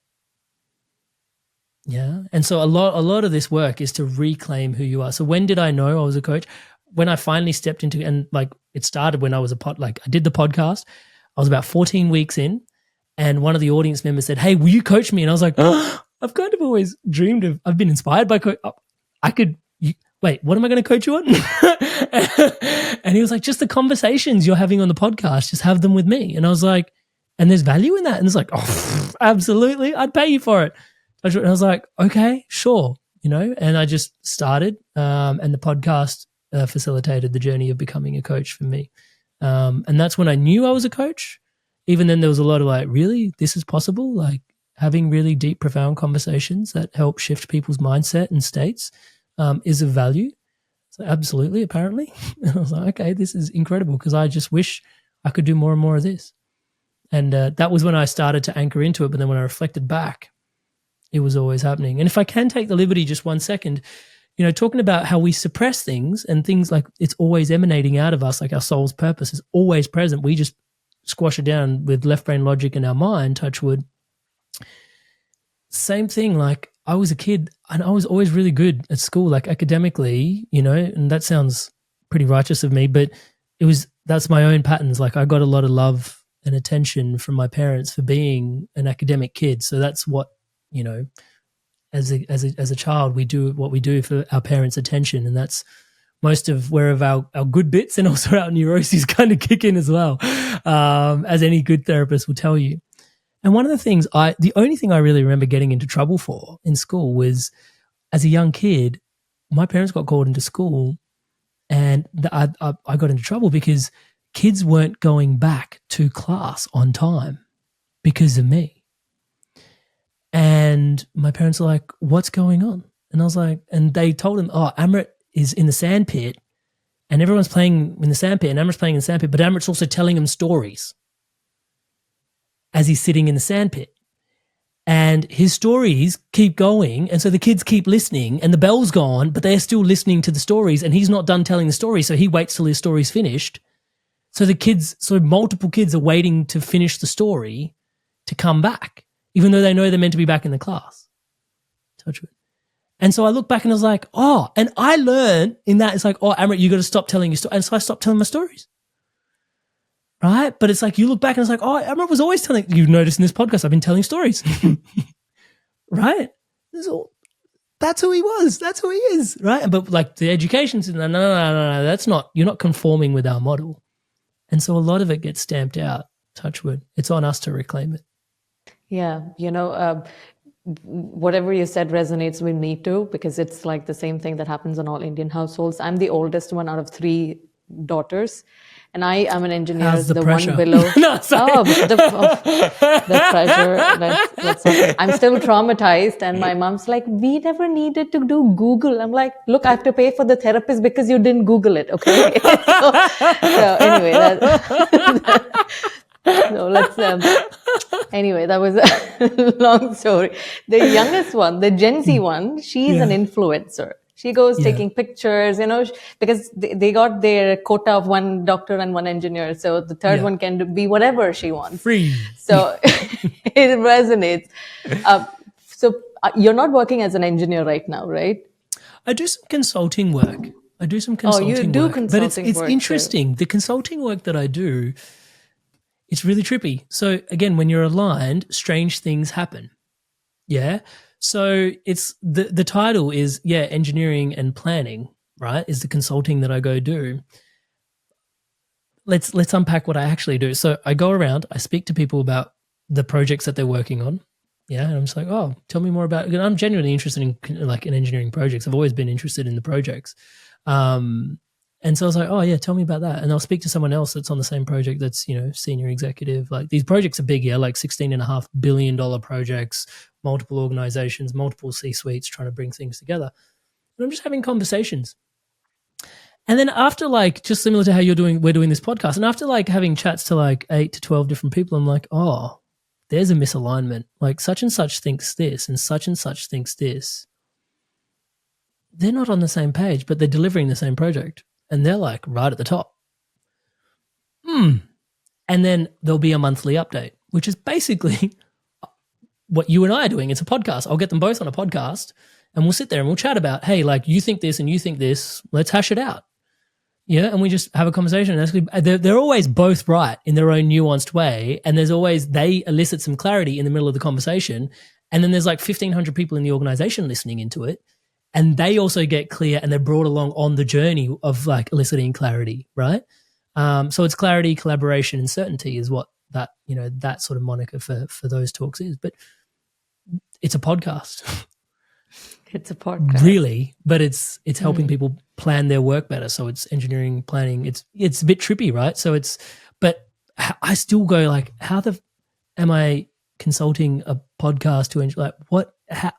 [SPEAKER 1] Yeah, and so a lot of this work is to reclaim who you are. So when did I know I was a coach? When I finally stepped into, and it started when I was I did the podcast. I was about 14 weeks in, and one of the audience members said, "Hey, will you coach me?" And I was like, I've kind of always dreamed of, I've been inspired by, wait, what am I going to coach you on? And he was like, just the conversations you're having on the podcast, just have them with me. And I was like, and there's value in that. And it's like, oh, absolutely, I'd pay you for it. And I was like, okay, sure, and I just started, and the podcast facilitated the journey of becoming a coach for me. And that's when I knew I was a coach. Even then there was a lot of like, really, this is possible? Like having really deep, profound conversations that help shift people's mindset and states is of value. So absolutely, apparently. And I was like, okay, this is incredible because I just wish I could do more and more of this. And that was when I started to anchor into it. But then when I reflected back, it was always happening. And if I can take the liberty just 1 second, talking about how we suppress things and things like it's always emanating out of us, like our soul's purpose is always present. We just squash it down with left brain logic in our mind, touch wood. Same thing, like I was a kid and I was always really good at school, like academically, and that sounds pretty righteous of me, but that's my own patterns. Like I got a lot of love and attention from my parents for being an academic kid. So that's what, as a child, we do what we do for our parents' attention. And that's most of where our good bits and also our neuroses kind of kick in as well, as any good therapist will tell you. And one of the things the only thing I really remember getting into trouble for in school was as a young kid, my parents got called into school and I got into trouble because kids weren't going back to class on time because of me. And my parents were like, what's going on? And I was like, and they told him, oh, Amrit is in the sandpit and everyone's playing in the sandpit and Amrit's playing in the sandpit, but Amrit's also telling him stories as he's sitting in the sandpit. And his stories keep going. And so the kids keep listening and the bell's gone, but they're still listening to the stories and he's not done telling the story. So he waits till his story's finished. So multiple kids are waiting to finish the story to come back, even though they know they're meant to be back in the class. Touch wood. And so I look back and I was like, oh, and I learned in that, it's like, oh, Amrit, you got to stop telling your story. And so I stopped telling my stories. Right? But it's like, you look back and it's like, oh, Amrit was always telling, you've noticed in this podcast, I've been telling stories. Right? That's who he was. That's who he is. Right? But like the education said, no, that's not, you're not conforming with our model. And so a lot of it gets stamped out, touch wood. It's on us to reclaim it.
[SPEAKER 2] Yeah. Whatever you said resonates with me too, because it's like the same thing that happens in all Indian households. I'm the oldest one out of 3 daughters. And I am an engineer,
[SPEAKER 1] how's the pressure?
[SPEAKER 2] One below.
[SPEAKER 1] No, sorry.
[SPEAKER 2] The pressure. I'm still traumatized. And my mom's like, we never needed to do Google. I'm like, look, I have to pay for the therapist because you didn't Google it. Okay. so anyway, anyway, that was a long story. The youngest one, the Gen Z one, she's an influencer. She goes taking pictures, because they got their quota of 1 doctor and 1 engineer. So the third one can be whatever she wants.
[SPEAKER 1] Free.
[SPEAKER 2] So it resonates. So you're not working as an engineer right now, right?
[SPEAKER 1] I do some consulting work.
[SPEAKER 2] Oh, you do
[SPEAKER 1] work.
[SPEAKER 2] consulting
[SPEAKER 1] work. But it's
[SPEAKER 2] work,
[SPEAKER 1] interesting. The consulting work that I do, it's really trippy. So again, when you're aligned, strange things happen. Yeah. So it's the title is engineering and planning, right? Is the consulting that I go do. Let's unpack what I actually do. So I go around, I speak to people about the projects that they're working on. Yeah, and I'm just like, oh, tell me more about it. I'm genuinely interested in engineering projects. I've always been interested in the projects. And so I was like, oh yeah, tell me about that. And I'll speak to someone else that's on the same project that's, senior executive. Like these projects are big, like $16.5 billion projects, multiple organizations, multiple C-suites trying to bring things together. And I'm just having conversations. And then after just similar to how we're doing this podcast, and after having chats to 8 to 12 different people, I'm like, oh, there's a misalignment. Like such and such thinks this and such thinks this. They're not on the same page, but they're delivering the same project. And they're right at the top. And then there'll be a monthly update, which is basically what you and I are doing. It's a podcast. I'll get them both on a podcast and we'll sit there and we'll chat about, hey, you think this and you think this, let's hash it out. Yeah. And we just have a conversation. And they're always both right in their own nuanced way. And they elicit some clarity in the middle of the conversation. And then there's like 1,500 people in the organization listening into it. And they also get clear and they're brought along on the journey of like eliciting clarity, right? So it's clarity, collaboration, and certainty is what that, you know, that sort of moniker for those talks is. But it's a podcast.
[SPEAKER 2] It's a podcast.
[SPEAKER 1] Really, but it's helping people plan their work better. So it's engineering, planning. It's a bit trippy, right? So but I still go like, how am I consulting a podcast to like what? How?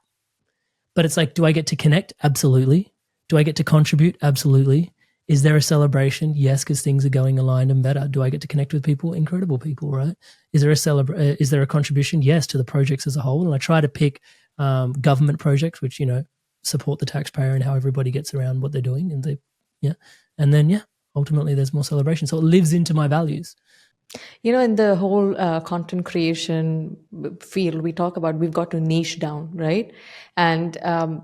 [SPEAKER 1] But it's like, do I get to connect? Absolutely. Do I get to contribute? Absolutely. Is there a celebration? Yes, because things are going aligned and better. Do I get to connect with people? Incredible people, right? Is there a contribution? Yes, to the projects as a whole. And I try to pick government projects, which, you know, support the taxpayer and how everybody gets around what they're doing. And and then ultimately there's more celebration. So it lives into my values.
[SPEAKER 2] You know, in the whole content creation field, we talk about we've got to niche down, right? And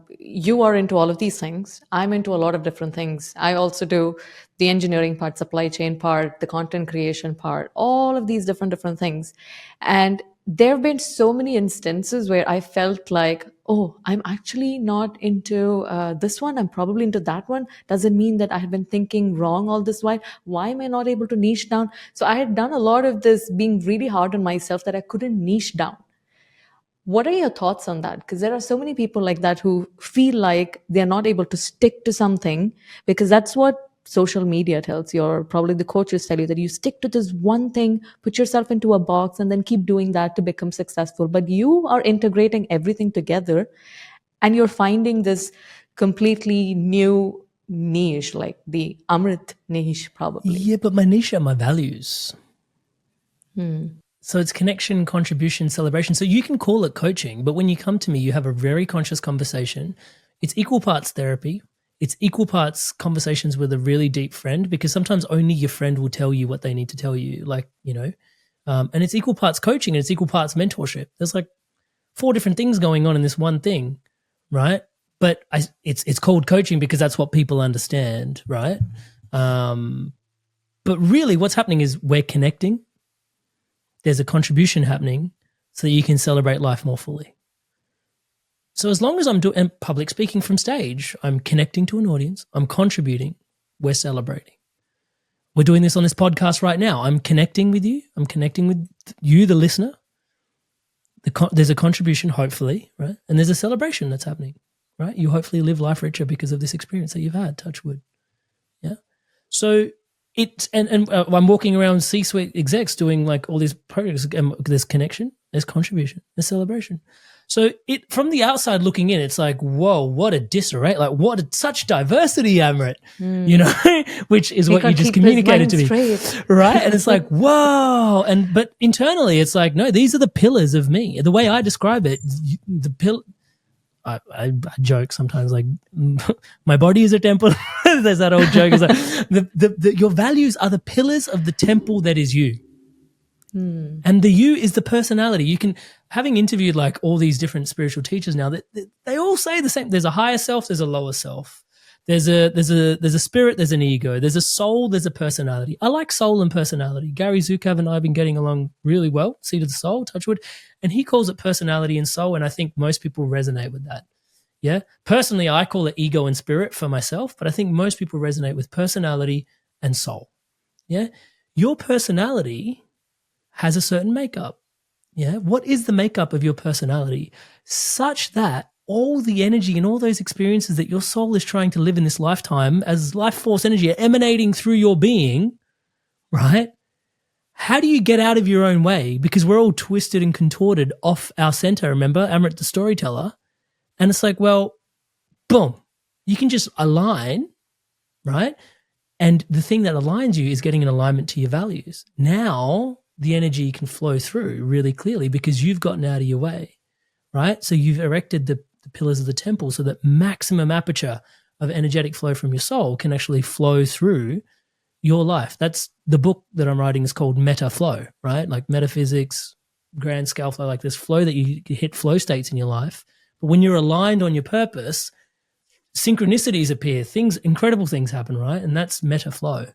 [SPEAKER 2] you are into all of these things. I'm into a lot of different things. I also do the engineering part, supply chain part, the content creation part, all of these different things. And there have been so many instances where I felt like, oh, I'm actually not into this one. I'm probably into that one. Doesn't mean that I have been thinking wrong all this while. Why am I not able to niche down? So I had done a lot of this being really hard on myself that I couldn't niche down. What are your thoughts on that? Because there are so many people like that who feel like they're not able to stick to something because that's what social media tells you, or probably the coaches tell you, that you stick to this one thing, put yourself into a box, and then keep doing that to become successful. But you are integrating everything together and you're finding this completely new niche, like the Amrit niche, probably.
[SPEAKER 1] Yeah, but my niche are my values. So it's connection, contribution, celebration. So you can call it coaching, but when you come to me, you have a very conscious conversation. It's equal parts therapy. It's equal parts conversations with a really deep friend, because sometimes only your friend will tell you what they need to tell you, like, you know, and it's equal parts coaching and it's equal parts mentorship. There's like 4 different things going on in this one thing, right? But it's called coaching because that's what people understand, right? But really what's happening is we're connecting. There's a contribution happening so that you can celebrate life more fully. So as long as I'm doing public speaking from stage, I'm connecting to an audience, I'm contributing, we're celebrating. We're doing this on this podcast right now. I'm connecting with you. I'm connecting with you, the listener. There's a contribution, hopefully, right? And there's a celebration that's happening, right? You hopefully live life richer because of this experience that you've had, touch wood. Yeah. So I'm walking around C-suite execs doing like all these projects. There's connection, there's contribution, there's celebration. So from the outside looking in, it's like, whoa, what a disarray! Like such diversity, Amrit, you know, which is what you just communicated to me, right? And it's like, whoa! But internally, it's like, no, these are the pillars of me. The way I describe it, I joke sometimes, like my body is a temple. There's that old joke. It's like your values are the pillars of the temple that is you. And the you is the personality. You can, having interviewed like all these different spiritual teachers now, that they all say the same. There's a higher self, there's a lower self. There's a spirit, there's an ego, there's a soul, there's a personality. I like soul and personality. Gary Zukav and I have been getting along really well, seat of the soul, touch wood, and he calls it personality and soul, and I think most people resonate with that. Yeah. Personally, I call it ego and spirit for myself, but I think most people resonate with personality and soul. Yeah. Your personality has a certain makeup. Yeah. What is the makeup of your personality? Such that all the energy and all those experiences that your soul is trying to live in this lifetime as life force energy emanating through your being, right? How do you get out of your own way? Because we're all twisted and contorted off our center. Remember, Amrit the storyteller? And it's like, well, boom, you can just align, right? And the thing that aligns you is getting an alignment to your values. Now the energy can flow through really clearly because you've gotten out of your way, right? So you've erected the pillars of the temple so that maximum aperture of energetic flow from your soul can actually flow through your life. That's the book that I'm writing is called Meta Flow, right? Like metaphysics, grand scale flow, like this flow that you hit flow states in your life. But when you're aligned on your purpose, synchronicities appear, incredible things happen, right? And that's meta flow.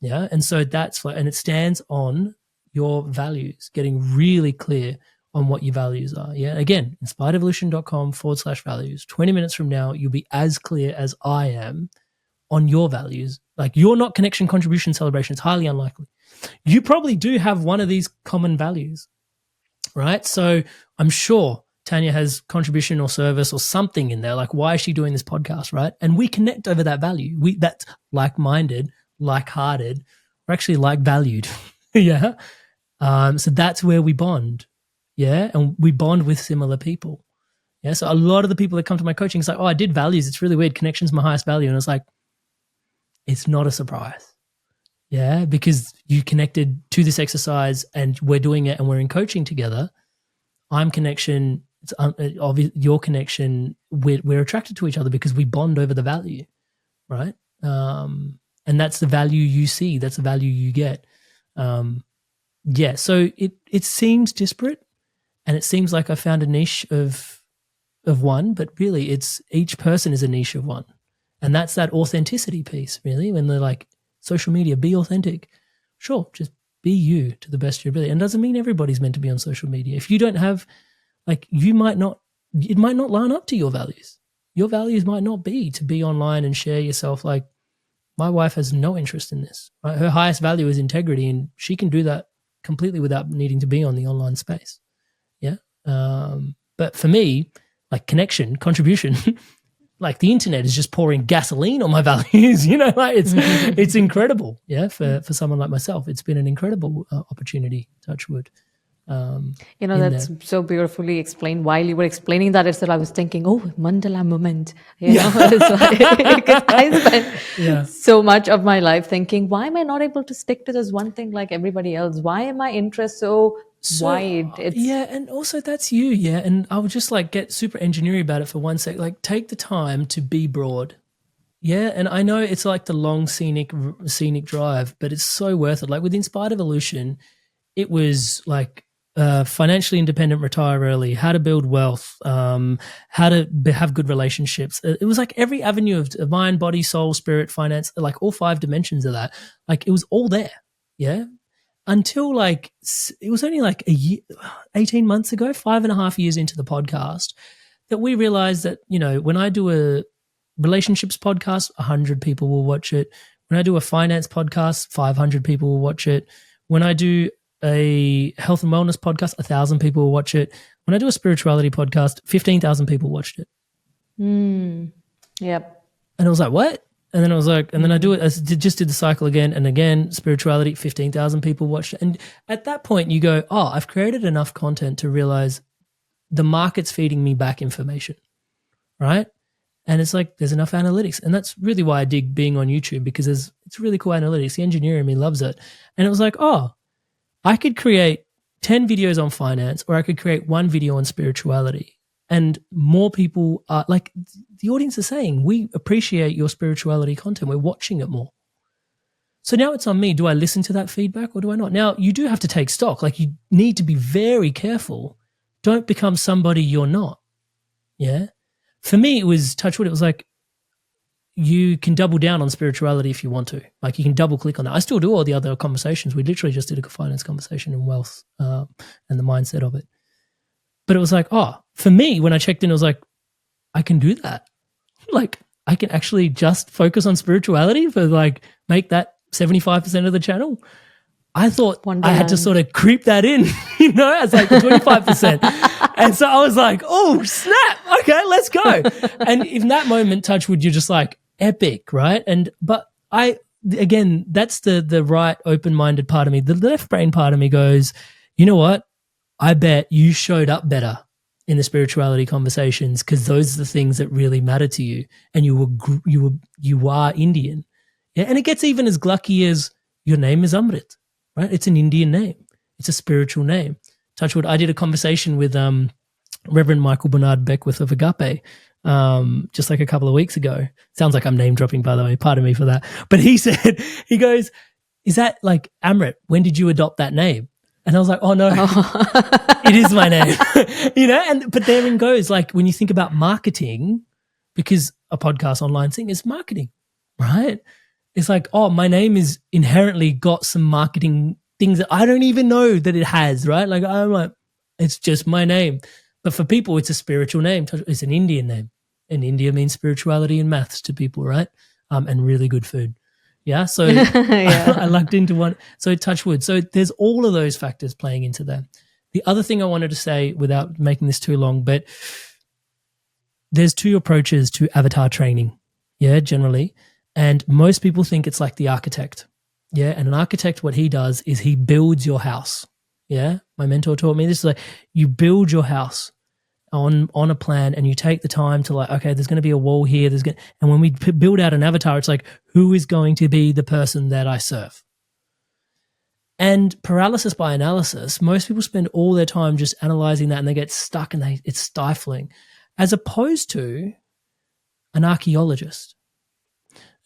[SPEAKER 1] Yeah. And so that's flow, and it stands on your values, getting really clear on what your values are. Yeah. Again, inspiredevolution.com/values. 20 minutes from now, you'll be as clear as I am on your values. Like, you're not connection, contribution, celebration. It's highly unlikely. You probably do have one of these common values, right? So I'm sure Tanya has contribution or service or something in there. Like, why is she doing this podcast, right? And we connect over that value. That's like-minded, like-hearted. We're actually like-valued. Yeah. So that's where we bond. Yeah. And we bond with similar people. Yeah. So a lot of the people that come to my coaching, it's like, oh, I did values. It's really weird. Connection's my highest value. And it's like, it's not a surprise. Yeah. Because you connected to this exercise and we're doing it and we're in coaching together. I'm connection. It's obvious, your connection. We're attracted to each other because we bond over the value. Right. And that's the value you see. That's the value you get. Yeah. So it seems disparate and it seems like I found a niche of one, but really it's each person is a niche of one. And that's that authenticity piece, really, when they're like, social media, be authentic. Sure, just be you to the best of your ability. And it doesn't mean everybody's meant to be on social media. If you don't have, like, it might not line up to your values. Your values might not be to be online and share yourself. Like, my wife has no interest in this. Right? Her highest value is integrity, and she can do that completely without needing to be on the online space. Yeah. But for me, like, connection, contribution, like, the internet is just pouring gasoline on my values, like it's incredible. Yeah. For someone like myself, it's been an incredible opportunity, touch wood.
[SPEAKER 2] That's so beautifully explained. While you were explaining that itself, I was thinking, oh, Mandala Moment. It's like, 'cause I spent so much of my life thinking, why am I not able to stick to this one thing like everybody else? Why am my interest so wide?
[SPEAKER 1] And also that's you. Yeah. And I would just like get super engineering about it for 1 sec. Like, take the time to be broad. Yeah. And I know it's like the long scenic drive, but it's so worth it. Like, with Inspired Evolution, it was like, financially independent, retire early, how to build wealth, how to have good relationships. It was like every avenue of mind, body, soul, spirit, finance, like all 5 dimensions of that. Like, it was all there. Yeah. Until like, it was only like a year, 18 months ago, 5.5 years into the podcast, that we realized that, when I do a relationships podcast, 100 people will watch it. When I do a finance podcast, 500 people will watch it. When I do a health and wellness podcast, 1,000 people will watch it. When I do a spirituality podcast, 15,000 people watched it.
[SPEAKER 2] Yep.
[SPEAKER 1] And I was like, what? And then I was like, and then I just did the cycle again and again, spirituality, 15,000 people watched it. And at that point you go, oh, I've created enough content to realize the market's feeding me back information, right? And it's like, there's enough analytics. And that's really why I dig being on YouTube, because it's really cool analytics. The engineer in me loves it. And it was like, oh, I could create 10 videos on finance, or I could create 1 video on spirituality. And more people are like, the audience is saying, we appreciate your spirituality content. We're watching it more. So now it's on me. Do I listen to that feedback or do I not? Now, you do have to take stock. Like, you need to be very careful. Don't become somebody you're not. Yeah. For me, it was touch wood. It was like, you can double down on spirituality if you want to. Like, you can double click on that. I still do all the other conversations. We literally just did a finance conversation and wealth and the mindset of it. But it was like, oh, for me, when I checked in, it was like, I can do that. Like, I can actually just focus on spirituality for like, make that 75% of the channel. I thought I had to sort of creep that in, as like 25%. And so I was like, oh, snap. Okay, let's go. And in that moment, touch wood, you're just like, epic, right? But again, that's the right open-minded part of me. The left brain part of me goes, you know what? I bet you showed up better in the spirituality conversations because those are the things that really matter to you, and you are Indian. Yeah, and it gets even as glucky as your name is Amrit, right? It's an Indian name. It's a spiritual name. Touch wood. I did a conversation with Reverend Michael Bernard Beckwith of Agape just like a couple of weeks ago. Sounds like I'm name dropping, by the way. Pardon me for that. But he said, he goes, is that like Amrit? When did you adopt that name? And I was like, oh no, it is my name, but therein goes, like, when you think about marketing, because a podcast online thing is marketing, right? It's like, oh, my name is inherently got some marketing things that I don't even know that it has, right? Like, I'm like, It's just my name. But for people, it's a spiritual name. It's an Indian name. And India means spirituality and maths to people, right? And really good food. Yeah. So I lucked into one. So touch wood. So there's all of those factors playing into that. The other thing I wanted to say without making this too long, but there's two approaches to avatar training. Yeah, generally. And most people think it's like the architect. Yeah. And an architect, what he does is he builds your house. Yeah. My mentor taught me this is like you build your house on a plan, and you take the time to like, okay, there's going to be a wall here. And when we build out an avatar, it's like, who is going to be the person that I serve? And paralysis by analysis, most people spend all their time just analyzing that, and they get stuck, and it's stifling, as opposed to an archaeologist.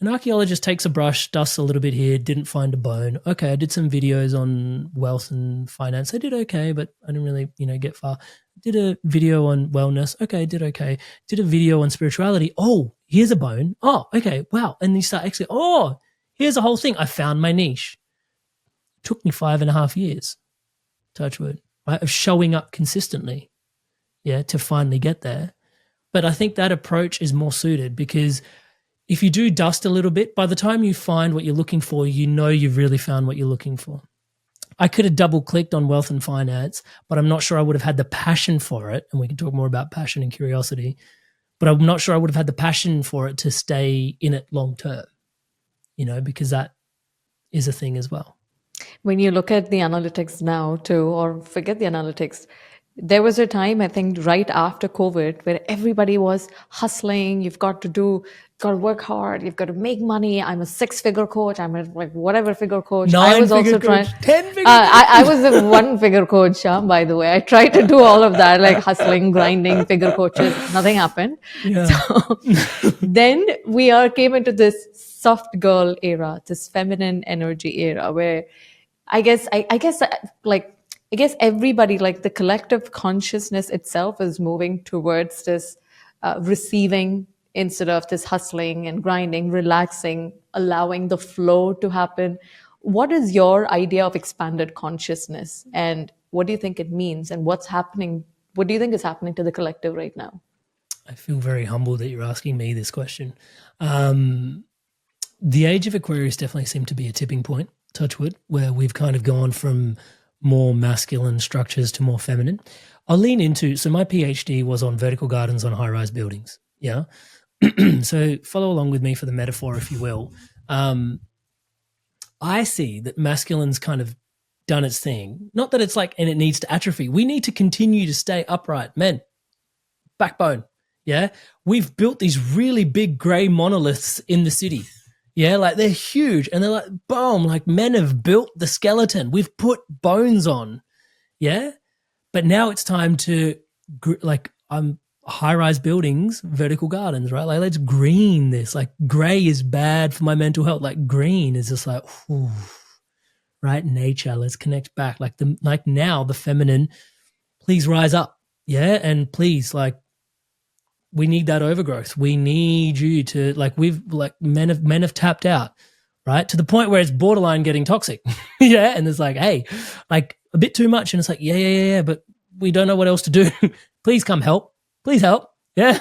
[SPEAKER 1] An archaeologist takes a brush, dusts a little bit here, didn't find a bone. Okay, I did some videos on wealth and finance. I did okay, but I didn't really, get far. Did a video on wellness. Okay, I did okay. Did a video on spirituality. Oh, here's a bone. Oh, okay, wow. And you start actually, oh, here's a whole thing. I found my niche. It took me 5.5 years, touch wood, right, of showing up consistently, to finally get there. But I think that approach is more suited, because if you do dust a little bit, by the time you find what you're looking for, you've really found what you're looking for. I could have double-clicked on wealth and finance, but I'm not sure I would have had the passion for it, and we can talk more about passion and curiosity, but I'm not sure I would have had the passion for it to stay in it long-term, because that is a thing as well.
[SPEAKER 2] When you look at the analytics now too, or forget the analytics, there was a time, I think, right after COVID, where everybody was hustling. You've got to work hard. You've got to make money. I'm a 6-figure coach. I'm a whatever figure coach. I was also trying
[SPEAKER 1] 10-figure.
[SPEAKER 2] I was a 1-figure coach, by the way. I tried to do all of that, like hustling, grinding, figure coaches. Nothing happened. Yeah. So then we came into this soft girl era, this feminine energy era, where I guess everybody, like the collective consciousness itself, is moving towards this receiving instead of this hustling and grinding, relaxing, allowing the flow to happen. What is your idea of expanded consciousness, and what do you think it means, and what's happening? What do you think is happening to the collective right now?
[SPEAKER 1] I feel very humbled that you're asking me this question. The age of Aquarius definitely seemed to be a tipping point, touch wood, where we've kind of gone from more masculine structures to more feminine. I'll lean into, so my PhD was on vertical gardens on high-rise buildings, yeah? So follow along with me for the metaphor, if you will. I see that masculine's kind of done its thing. Not that it's like, and it needs to atrophy. We need to continue to stay upright. Men, backbone, yeah? We've built these really big grey monoliths in the city. Yeah, like they're huge, and they're like, boom, like men have built the skeleton. We've put bones on, yeah? But now it's time to, high-rise buildings, vertical gardens, right? Like, let's green this. Like, grey is bad for my mental health. Like, green is just like, whew, right? Nature, let's connect back. Like now, the feminine, please rise up, yeah? And please, like, we need that overgrowth. We need you to, men have tapped out, right? To the point where it's borderline getting toxic. Yeah. And it's like, hey, like a bit too much. And it's like, yeah. But we don't know what else to do. Please come help. Please help. Yeah.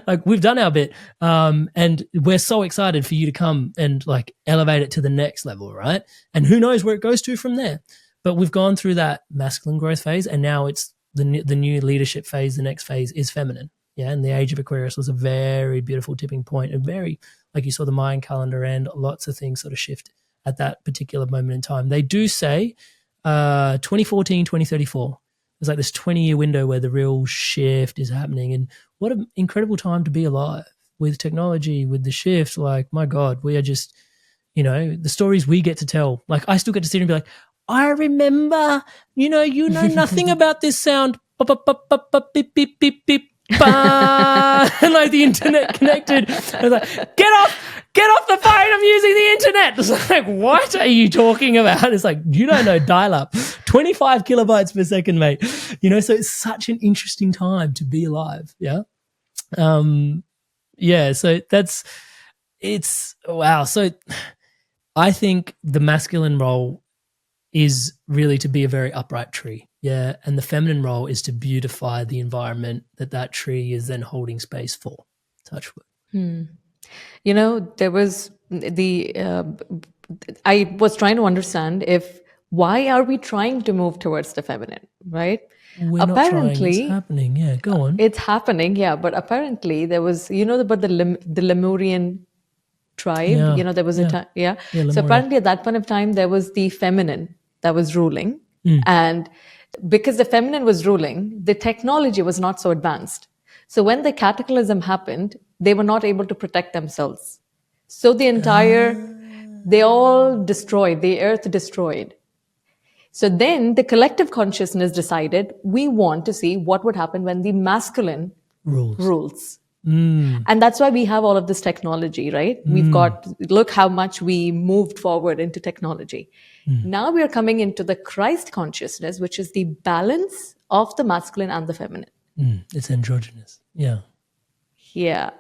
[SPEAKER 1] Like we've done our bit. And we're so excited for you to come and like elevate it to the next level, right? And who knows where it goes to from there. But we've gone through that masculine growth phase, and now it's the new leadership phase. The next phase is feminine. Yeah, and the age of Aquarius was a very beautiful tipping point, and very, like you saw the Mayan calendar, and lots of things sort of shift at that particular moment in time. They do say 2014, 2034. There's like this 20-year window where the real shift is happening. And what an incredible time to be alive with technology, with the shift. Like, my God, we are just, the stories we get to tell. Like, I still get to sit and be like, I remember, you know nothing about this sound. Beep, beep, beep, beep. And like the internet connected. I was like, get off the phone, I'm using the internet. It's like, what are you talking about? It's like, you don't know dial-up. 25 kilobytes per second, mate. So it's such an interesting time to be alive. Yeah. So it's wow. So I think the masculine role is really to be a very upright tree. Yeah, and the feminine role is to beautify the environment that tree is then holding space for. Touch wood.
[SPEAKER 2] There was I was trying to understand why are we trying to move towards the feminine, right?
[SPEAKER 1] We're not trying, it's happening. Yeah, go on.
[SPEAKER 2] It's happening, yeah. But apparently there was, about the Lemurian tribe.
[SPEAKER 1] Yeah,
[SPEAKER 2] There was a time, yeah.
[SPEAKER 1] Yeah,
[SPEAKER 2] So
[SPEAKER 1] Lemuria.
[SPEAKER 2] apparently at that point of time, there was the feminine that was ruling. And because the feminine was ruling, the technology was not so advanced. So when the cataclysm happened, they were not able to protect themselves. So they all destroyed, the earth destroyed. So then the collective consciousness decided we want to see what would happen when the masculine rules. And that's why we have all of this technology, right? We've got, look how much we moved forward into technology. Now we are coming into the Christ consciousness, which is the balance of the masculine and the feminine.
[SPEAKER 1] It's androgynous. Yeah.
[SPEAKER 2] Yeah.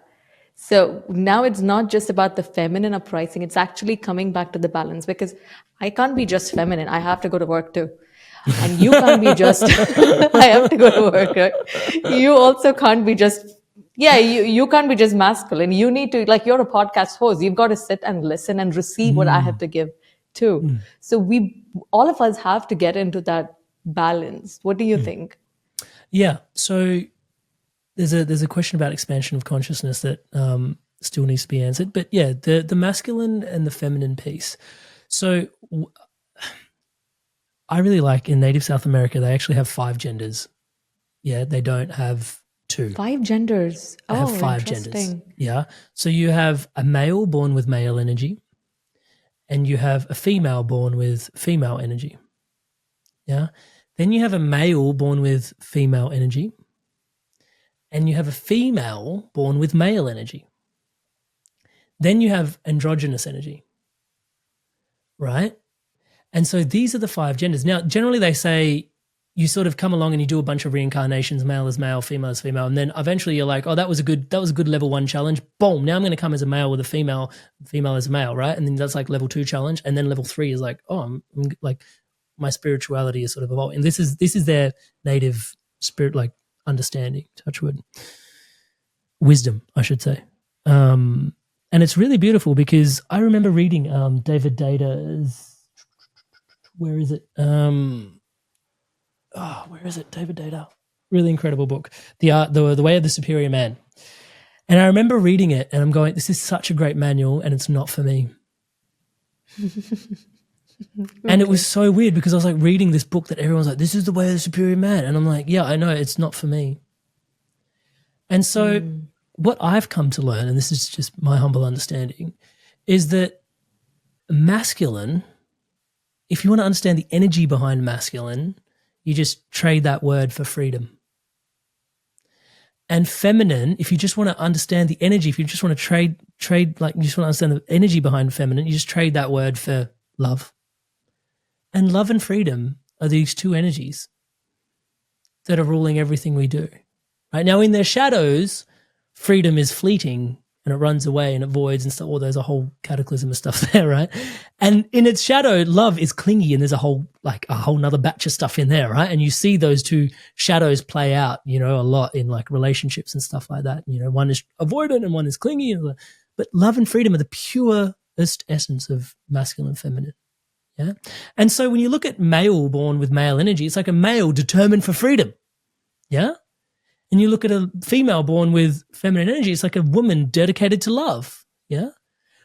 [SPEAKER 2] So now it's not just about the feminine uprising. It's actually coming back to the balance, because I can't be just feminine. I have to go to work too. And you can't be just, I have to go to work, right? You also can't be just, you can't be just masculine. You need to, like, you're a podcast host. You've got to sit and listen and receive what I have to give too. So all of us have to get into that balance. What do you think?
[SPEAKER 1] Yeah. So there's a question about expansion of consciousness that still needs to be answered. But yeah, the masculine and the feminine piece. So I really like in native South America, they actually have 5 genders. Yeah, they don't have 2.
[SPEAKER 2] 5 genders.
[SPEAKER 1] They have 5 genders.
[SPEAKER 2] Interesting.
[SPEAKER 1] Yeah. So you have a male born with male energy, and you have a female born with female energy. Yeah. Then you have a male born with female energy, and you have a female born with male energy. Then you have androgynous energy, right? And so these are the 5 genders. Now, generally they say you sort of come along and you do a bunch of reincarnations, male is male, female is female, and then eventually you're like, oh, that was a good level 1 challenge. Boom, now I'm going to come as a male with a female as a male, right? And then that's like level 2 challenge, and then level 3 is like, oh, I'm like, my spirituality is sort of evolving. This is their native spirit, like understanding, touch wood, wisdom, I should say. And it's really beautiful because I remember reading David Data's, where is it? Where is it? David Data. Really incredible book. The Way of the Superior Man. And I remember reading it and I'm going, this is such a great manual and it's not for me. And it was so weird because I was like reading this book that everyone's like, this is the way of the superior man. And I'm like, yeah, I know, it's not for me. And so what I've come to learn, and this is just my humble understanding, is that masculine, if you want to understand the energy behind masculine, you just trade that word for freedom. And feminine, if you just want to understand the energy, if you just want to trade, like you just want to understand the energy behind feminine, you just trade that word for love. And love and freedom are these 2 energies that are ruling everything we do. Right now, in their shadows, freedom is fleeting and it runs away and it voids and stuff. Or there's a whole cataclysm of stuff there, right? And in its shadow, love is clingy and there's a whole nother batch of stuff in there, right? And you see those 2 shadows play out, a lot in like relationships and stuff like that. One is avoidant and one is clingy. But love and freedom are the purest essence of masculine and feminine. Yeah. And so when you look at male born with male energy, it's like a male determined for freedom. Yeah. And you look at a female born with feminine energy, it's like a woman dedicated to love. Yeah.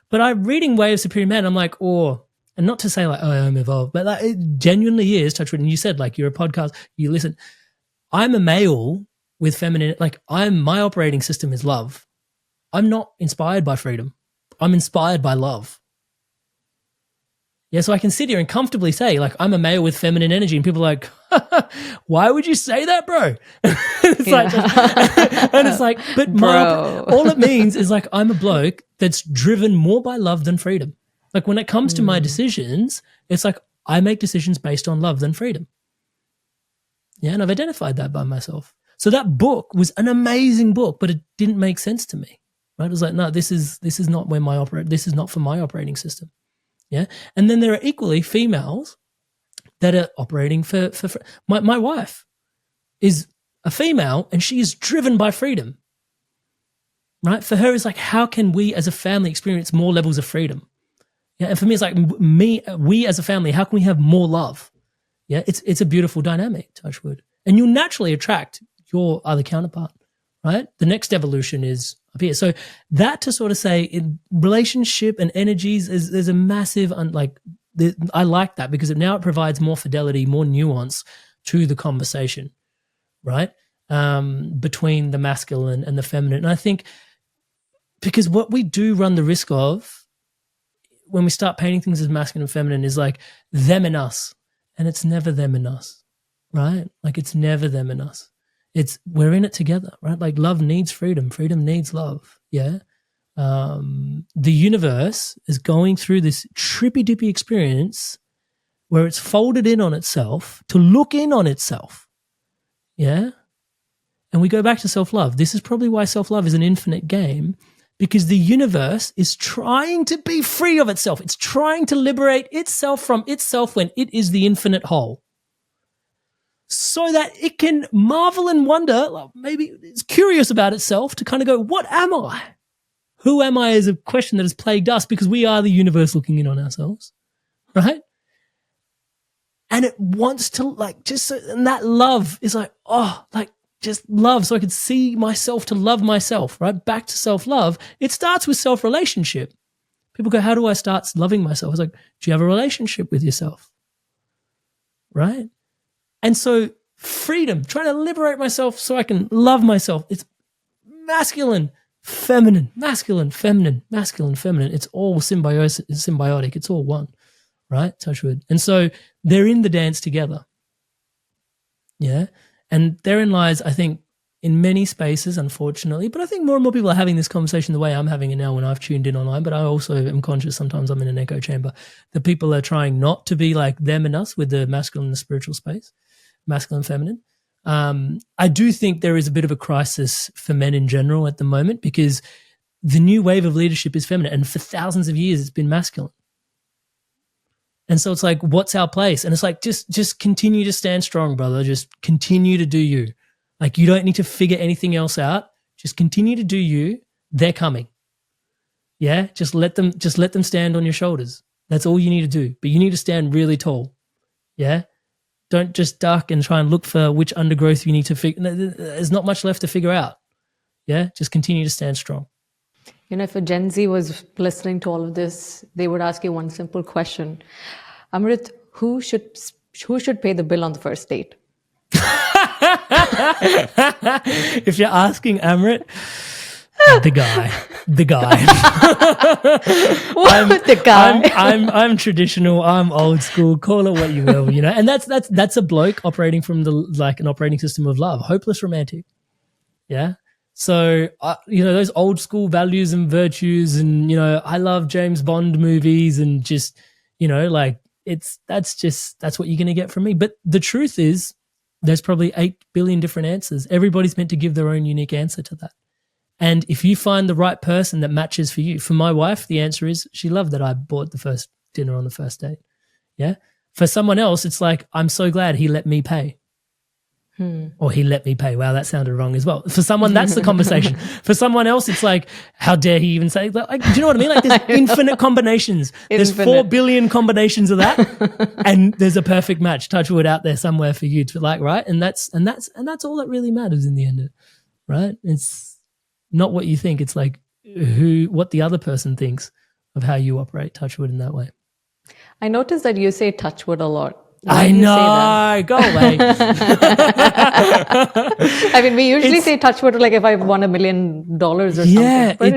[SPEAKER 1] But I'm reading Way of Superior Man, I'm like, and not to say like, oh, I'm evolved, but like, it genuinely is, touch wood. And you said like you're a podcast, you listen. I'm a male with feminine, like my operating system is love. I'm not inspired by freedom. I'm inspired by love. Yeah, so I can sit here and comfortably say, like, I'm a male with feminine energy, and people are like, why would you say that, bro? It's like, and it's like, but all it means is like I'm a bloke that's driven more by love than freedom. Like when it comes to my decisions, it's like I make decisions based on love than freedom. Yeah, and I've identified that by myself. So that book was an amazing book, but it didn't make sense to me. Right? It was like, no, this is not where this is not for my operating system. Yeah. And then there are equally females that are operating for my wife is a female and she is driven by freedom, right? For her, it's like, how can we as a family experience more levels of freedom? Yeah, and for me, it's like we as a family, how can we have more love? Yeah, it's a beautiful dynamic, touch wood. And you'll naturally attract your other counterpart, right? The next evolution is up here. So that to sort of say in relationship and energies there's a massive, I like that because now it provides more fidelity, more nuance to the conversation, right? Between the masculine and the feminine. And I think because what we do run the risk of when we start painting things as masculine and feminine is like them and us. And it's never them and us, right? Like it's never them and us. We're in it together, right? Like love needs freedom. Freedom needs love. Yeah. The universe is going through this trippy dippy experience where it's folded in on itself to look in on itself. Yeah. And we go back to self-love. This is probably why self-love is an infinite game, because the universe is trying to be free of itself. It's trying to liberate itself from itself when it is the infinite whole, so that it can marvel and wonder, like maybe it's curious about itself to kind of go, what am I? Who am I is a question that has plagued us because we are the universe looking in on ourselves, right? And it wants to and that love is like, just love, so I could see myself to love myself, right? Back to self-love. It starts with self-relationship. People go, how do I start loving myself? It's like, do you have a relationship with yourself? Right? And so freedom, trying to liberate myself so I can love myself. It's masculine, feminine, masculine, feminine, masculine, feminine. It's all symbiotic. It's all one, right? Touch wood. And so they're in the dance together. Yeah. And therein lies, I think, in many spaces, unfortunately, but I think more and more people are having this conversation the way I'm having it now when I've tuned in online, but I also am conscious sometimes I'm in an echo chamber, that people are trying not to be like them and us with the masculine and the spiritual space, masculine and feminine. I do think there is a bit of a crisis for men in general at the moment because the new wave of leadership is feminine, and for thousands of years it's been masculine. And so it's like, what's our place? And it's like, just continue to stand strong, brother. Just continue to do you. Like, you don't need to figure anything else out. Just continue to do you. They're coming. Yeah. Just let them stand on your shoulders. That's all you need to do. But you need to stand really tall. Yeah. Don't just duck and try and look for which undergrowth you need to figure. There's not much left to figure out. Yeah. Just continue to stand strong.
[SPEAKER 2] You know, if a Gen Z was listening to all of this, they would ask you one simple question. Amrit, who should pay the bill on the first date?
[SPEAKER 1] If you're asking Amrit, the guy. I'm traditional. I'm old school. Call it what you will, you know. And that's a bloke operating from an operating system of love, hopeless romantic. Yeah. So, those old school values and virtues and, I love James Bond movies and just, that's what you're going to get from me. But the truth is there's probably 8 billion different answers. Everybody's meant to give their own unique answer to that. And if you find the right person that matches for you, for my wife, the answer is she loved that I bought the first dinner on the first date. Yeah. For someone else, it's like, I'm so glad he let me pay. Or he let me pay. Wow, that sounded wrong as well. For someone, that's the conversation. For someone else, it's like, how dare he even say that? Like, do you know what I mean? Like, there's infinite combinations. There's 4 billion combinations of that, and there's a perfect match. Touch wood out there somewhere for you to like, right? And that's all that really matters in the end, right? It's not what you think. It's like what the other person thinks of how you operate. Touch wood in that way.
[SPEAKER 2] I noticed that you say touch wood a lot.
[SPEAKER 1] I know. Go away.
[SPEAKER 2] I mean, we usually say touch wood like if I've won $1 million or something.
[SPEAKER 1] Yeah,
[SPEAKER 2] but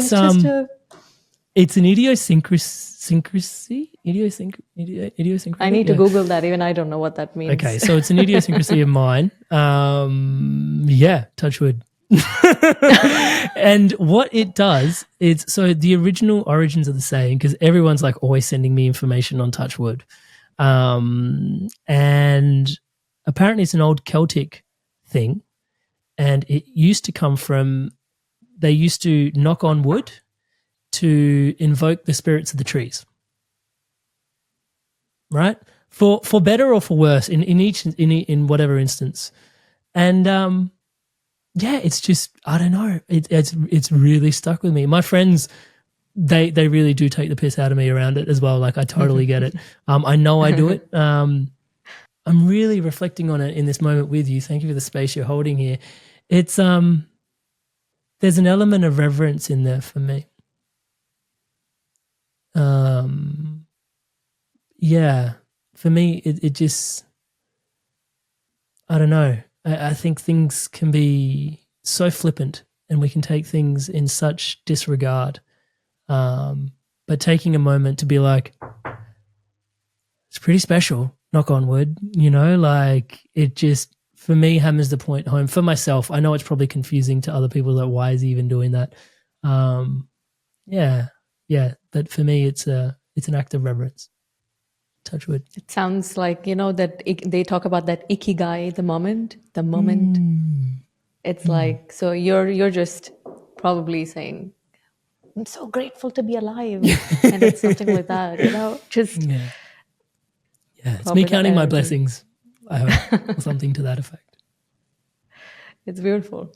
[SPEAKER 1] it's an idiosyncrasy. Idiosyncrasy.
[SPEAKER 2] I need to Google that. Even I don't know what that means.
[SPEAKER 1] Okay, so it's an idiosyncrasy of mine. Touch wood. And what it does is, so the original origins of the saying, because everyone's like always sending me information on touch wood. And apparently it's an old Celtic thing, and it used to come from, they used to knock on wood to invoke the spirits of the trees, right? for better or for worse in whatever instance. And yeah, it's just, I don't know. It's really stuck with me. My friends, they really do take the piss out of me around it as well. Like I totally get it. I know I do it. I'm really reflecting on it in this moment with you. Thank you for the space you're holding here. It's there's an element of reverence in there for me. Yeah, for me, it just, I don't know. I think things can be so flippant and we can take things in such disregard. But taking a moment to be like, it's pretty special, knock on wood, like it just, for me, hammers the point home. For myself, I know it's probably confusing to other people, like, why is he even doing that? Yeah. But for me, it's an act of reverence. Touch wood.
[SPEAKER 2] It sounds like, that they talk about that ikigai, the moment. It's like, so you're just probably saying, I'm so grateful to be alive. And it's something like that, just.
[SPEAKER 1] Yeah, it's me counting my blessings, I hope, or something to that effect.
[SPEAKER 2] It's beautiful.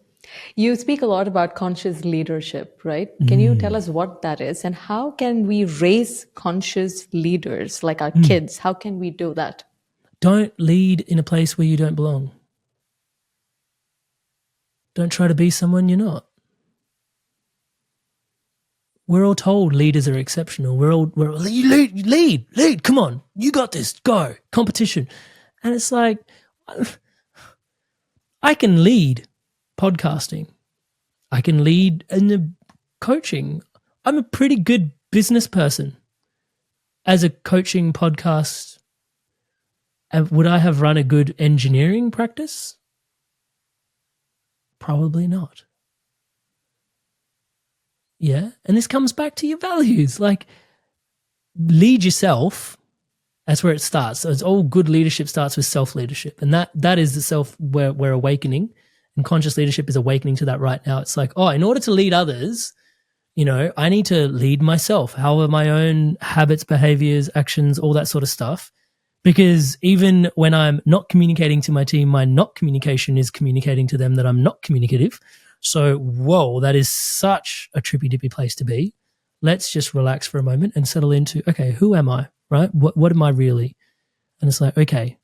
[SPEAKER 2] You speak a lot about conscious leadership, right? Can you tell us what that is and how can we raise conscious leaders like our kids? How can we do that?
[SPEAKER 1] Don't lead in a place where you don't belong. Don't try to be someone you're not. We're all told leaders are exceptional. We're all lead. Come on, you got this. Go competition, and it's like I can lead podcasting. I can lead in the coaching. I'm a pretty good business person. As a coaching podcast, would I have run a good engineering practice? Probably not. Yeah, and this comes back to your values. Like, lead yourself. That's where it starts. So it's all good leadership starts with self-leadership, and that is the self where we're awakening. And conscious leadership is awakening to that right now. It's like, in order to lead others, I need to lead myself. How are my own habits, behaviors, actions, all that sort of stuff? Because even when I'm not communicating to my team, my not communication is communicating to them that I'm not communicative. So, whoa, that is such a trippy-dippy place to be. Let's just relax for a moment and settle into, okay, who am I, right? What am I really? And it's like, okay,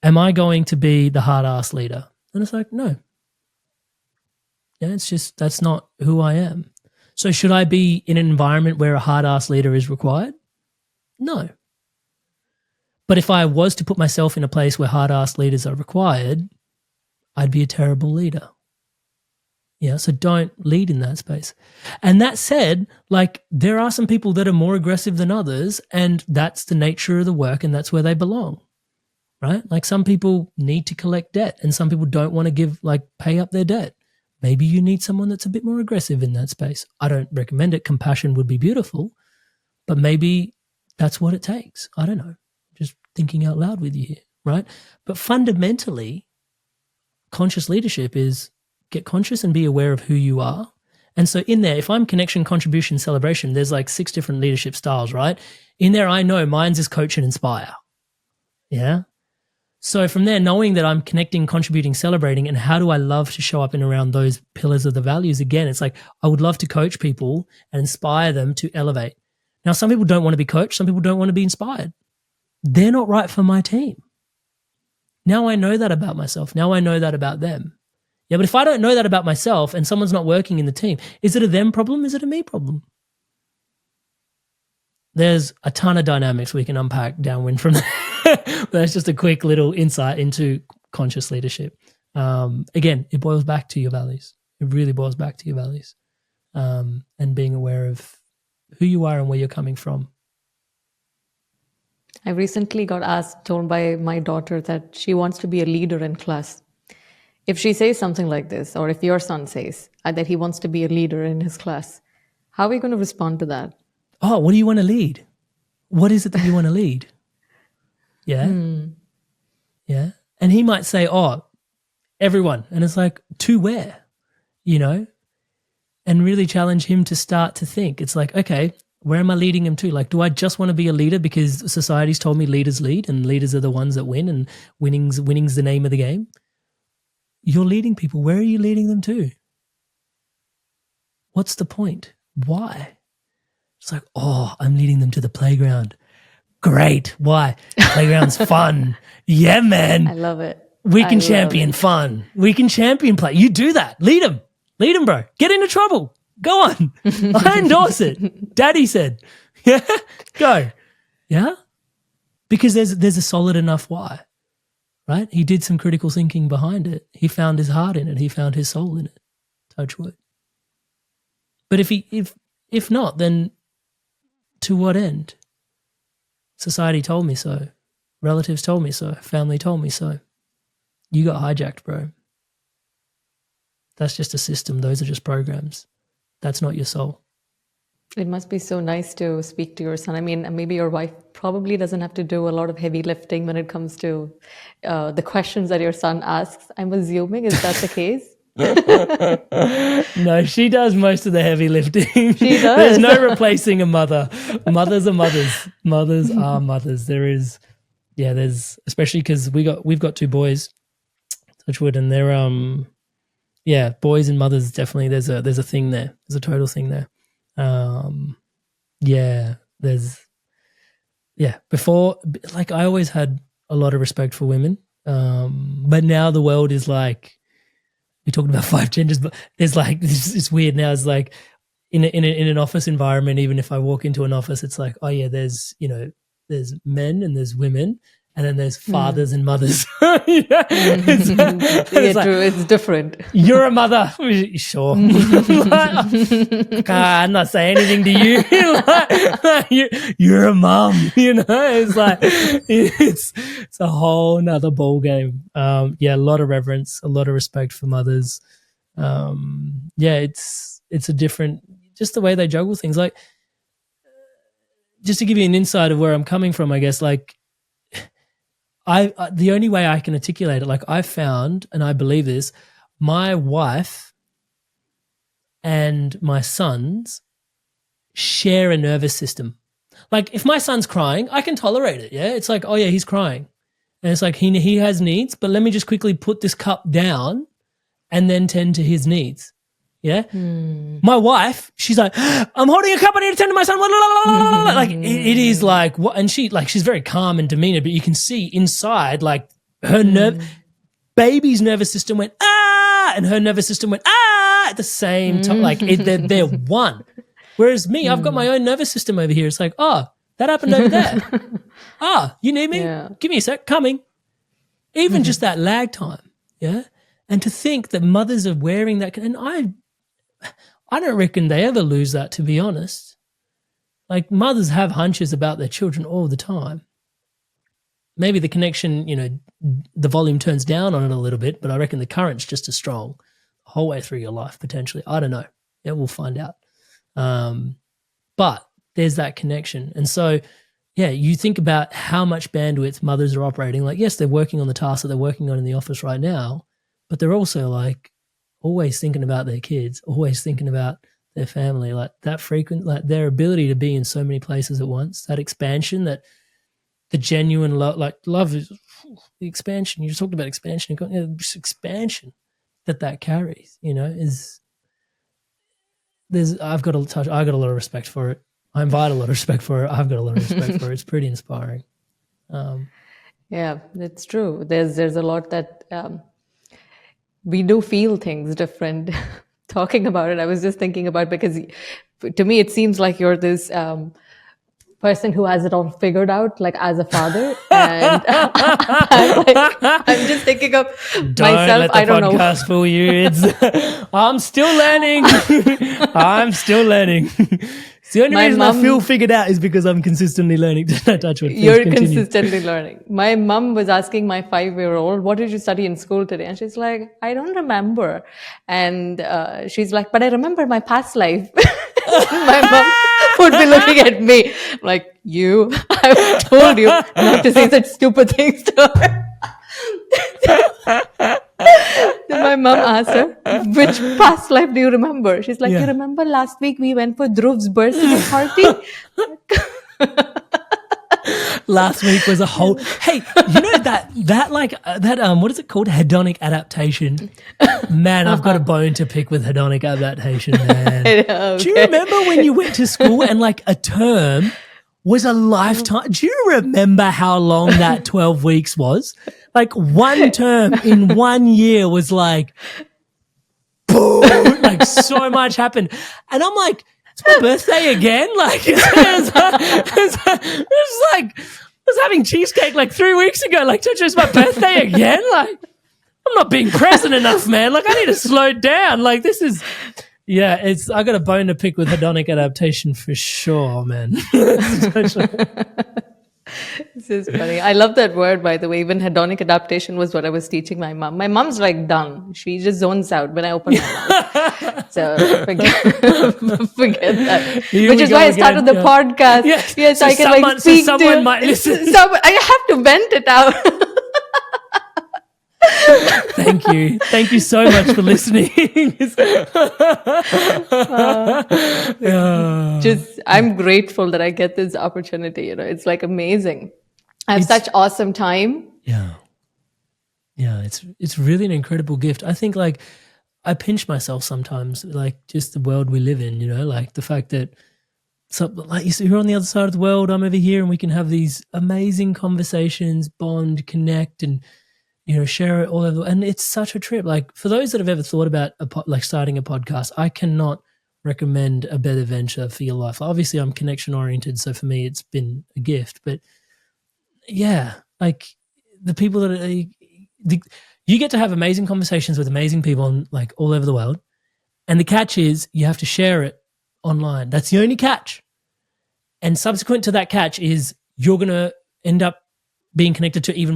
[SPEAKER 1] am I going to be the hard-ass leader? And it's like, no. Yeah, it's just, that's not who I am. So should I be in an environment where a hard-ass leader is required? No. But if I was to put myself in a place where hard-ass leaders are required, I'd be a terrible leader. Yeah, so don't lead in that space. And that said, like, there are some people that are more aggressive than others, and that's the nature of the work, and that's where they belong, right? Like, some people need to collect debt, and some people don't want to pay up their debt. Maybe you need someone that's a bit more aggressive in that space. I don't recommend it. Compassion would be beautiful, but maybe that's what it takes. I don't know. Just thinking out loud with you here, right? But fundamentally, conscious leadership is get conscious and be aware of who you are. And so in there, if I'm connection, contribution, celebration, there's like 6 different leadership styles, right? In there, I know mine's is coach and inspire. Yeah. So from there, knowing that I'm connecting, contributing, celebrating, and how do I love to show up in around those pillars of the values? Again, it's like I would love to coach people and inspire them to elevate. Now, some people don't want to be coached. Some people don't want to be inspired. They're not right for my team. Now I know that about myself. Now I know that about them. Yeah, but if I don't know that about myself and someone's not working in the team, is it a them problem? Is it a me problem? There's a ton of dynamics we can unpack downwind from that. That's just a quick little insight into conscious leadership. Again, it boils back to your values. It really boils back to your values, and being aware of who you are and where you're coming from.
[SPEAKER 2] I recently got told by my daughter that she wants to be a leader in class. If she says something like this, or if your son says that he wants to be a leader in his class, how are we going to respond to that?
[SPEAKER 1] Oh, what do you want to lead? What is it that you want to lead? Yeah. Yeah. And he might say, everyone. And it's like, to where? And really challenge him to start to think. It's like, okay, Where am I leading them to? Like, do I just want to be a leader because society's told me leaders lead and leaders are the ones that win and winning's the name of the game? You're leading people. Where are you leading them to? What's the point? Why? It's like, oh, I'm leading them to the playground. Great. Why? Playground's fun. Yeah, man.
[SPEAKER 2] I love it.
[SPEAKER 1] We can champion fun. We can champion play. You do that. Lead them. Lead them, bro. Get into trouble. Go on. I endorse it. Daddy said. Yeah, go. Yeah? Because there's a solid enough why, right? He did some critical thinking behind it. He found his heart in it. He found his soul in it. Touch wood. But if not, then to what end? Society told me so. Relatives told me so. Family told me so. You got hijacked, bro. That's just a system. Those are just programs. That's not your soul.
[SPEAKER 2] It must be so nice to speak to your son. I mean, maybe your wife probably doesn't have to do a lot of heavy lifting when it comes to the questions that your son asks. I'm assuming, is that the case?
[SPEAKER 1] No, she does most of the heavy lifting.
[SPEAKER 2] She does.
[SPEAKER 1] There's no replacing a mother. Mothers are mothers. Mothers are mothers. There's especially because we've got two boys, touch wood, and they're boys and mothers definitely. There's a thing there. There's a total thing there. Before, like, I always had a lot of respect for women, but now the world is like, we talked about 5 genders, but there's like, it's weird now. It's like in an office environment, even if I walk into an office, it's like, oh yeah, there's men and there's women, and then there's fathers and mothers. It's like,
[SPEAKER 2] true. It's different.
[SPEAKER 1] You're a mother. Sure. I'm not saying anything to you. You're a mom. It's like, it's a whole nother ball game. A lot of reverence, a lot of respect for mothers. It's a different, just the way they juggle things. Like, just to give you an insight of where I'm coming from, I guess, like, the only way I can articulate it, like, I found, and I believe this, my wife and my sons share a nervous system. Like, if my son's crying, I can tolerate it, yeah? It's like, oh yeah, he's crying. And it's like, he has needs, but let me just quickly put this cup down and then tend to his needs. Yeah. My wife, she's like, I'm holding a cup, I need to tend to my son. Like, it is like, what? And she's very calm and demeanor, but you can see inside, like, her baby's nervous system went, ah, and her nervous system went, ah, at the same time. Like, they're one. Whereas me, I've got my own nervous system over here. It's like, oh, that happened over there. You need me?
[SPEAKER 2] Yeah.
[SPEAKER 1] Give me a sec, coming. Even just that lag time. Yeah. And to think that mothers are wearing that, and I don't reckon they ever lose that, to be honest. Like, mothers have hunches about their children all the time. Maybe the connection, the volume turns down on it a little bit, but I reckon the current's just as strong the whole way through your life, potentially. I don't know. Yeah, we'll find out. But there's that connection. And so, yeah, you think about how much bandwidth mothers are operating. Like, yes, they're working on the tasks that they're working on in the office right now, but they're also, like, always thinking about their kids, always thinking about their family, like that frequent, like their ability to be in so many places at once, that expansion, that the genuine love, like love is the expansion. You just talked about expansion, just expansion that carries, I've got a lot of respect for it. I invite a lot of respect for it. I've got a lot of respect for it. It's pretty inspiring.
[SPEAKER 2] Yeah, it's true. There's a lot that, we do feel things different. Talking about it, I was just thinking about, because to me it seems like you're this person who has it all figured out, like, as a father. And I'm just thinking of myself.
[SPEAKER 1] Let the podcast fool you. I'm still learning. I'm still learning. The only reason I feel figured out is because I'm consistently learning. Touch wood.
[SPEAKER 2] You're consistently learning. My mom was asking my 5-year-old, what did you study in school today? And she's like, I don't remember. And she's like, but I remember my past life. My mom would be looking at me like, I've told you not to say such stupid things to her. Then my mom asked her, which past life do you remember? She's like,
[SPEAKER 1] Yeah.
[SPEAKER 2] you remember last week we went for Dhruv's birthday party?
[SPEAKER 1] Last week was a whole. Hey, you know that what is it called? Hedonic adaptation. Man, I've got a bone to pick with hedonic adaptation, man. Do you remember when you went to school and like a term was a lifetime? Do you remember how long that 12 weeks was? Like one term in 1 year was like, boom, like so much happened. And I'm like, it's my birthday again? Like, it's like, I was having cheesecake like 3 weeks ago. Like, it's my birthday again? Like, I'm not being present enough, man. Like, I need to slow down. Like, this is, yeah, I got a bone to pick with hedonic adaptation for sure, man.
[SPEAKER 2] This is funny. I love that word, by the way. Even hedonic adaptation was what I was teaching my mom. My mom's like done. She just zones out when I open my mouth. So forget that. Which is why I started the podcast. Yes, so I can like speak
[SPEAKER 1] so someone might listen.
[SPEAKER 2] I have to vent it out.
[SPEAKER 1] Thank you so much for listening.
[SPEAKER 2] I'm grateful that I get this opportunity. You know, it's like amazing. I have such awesome time.
[SPEAKER 1] Yeah, it's really an incredible gift. I think like I pinch myself sometimes, like just the world we live in. You know, like the fact that like you're on the other side of the world, I'm over here, and we can have these amazing conversations, bond, connect, and share it all over. And it's such a trip. Like for those that have ever thought about like starting a podcast, I cannot recommend a better venture for your life. Obviously, I'm connection oriented, so for me, it's been a gift. But yeah, like the people that you get to have amazing conversations with amazing people like all over the world. And the catch is you have to share it online. That's the only catch. And subsequent to that catch is you're going to end up being connected to even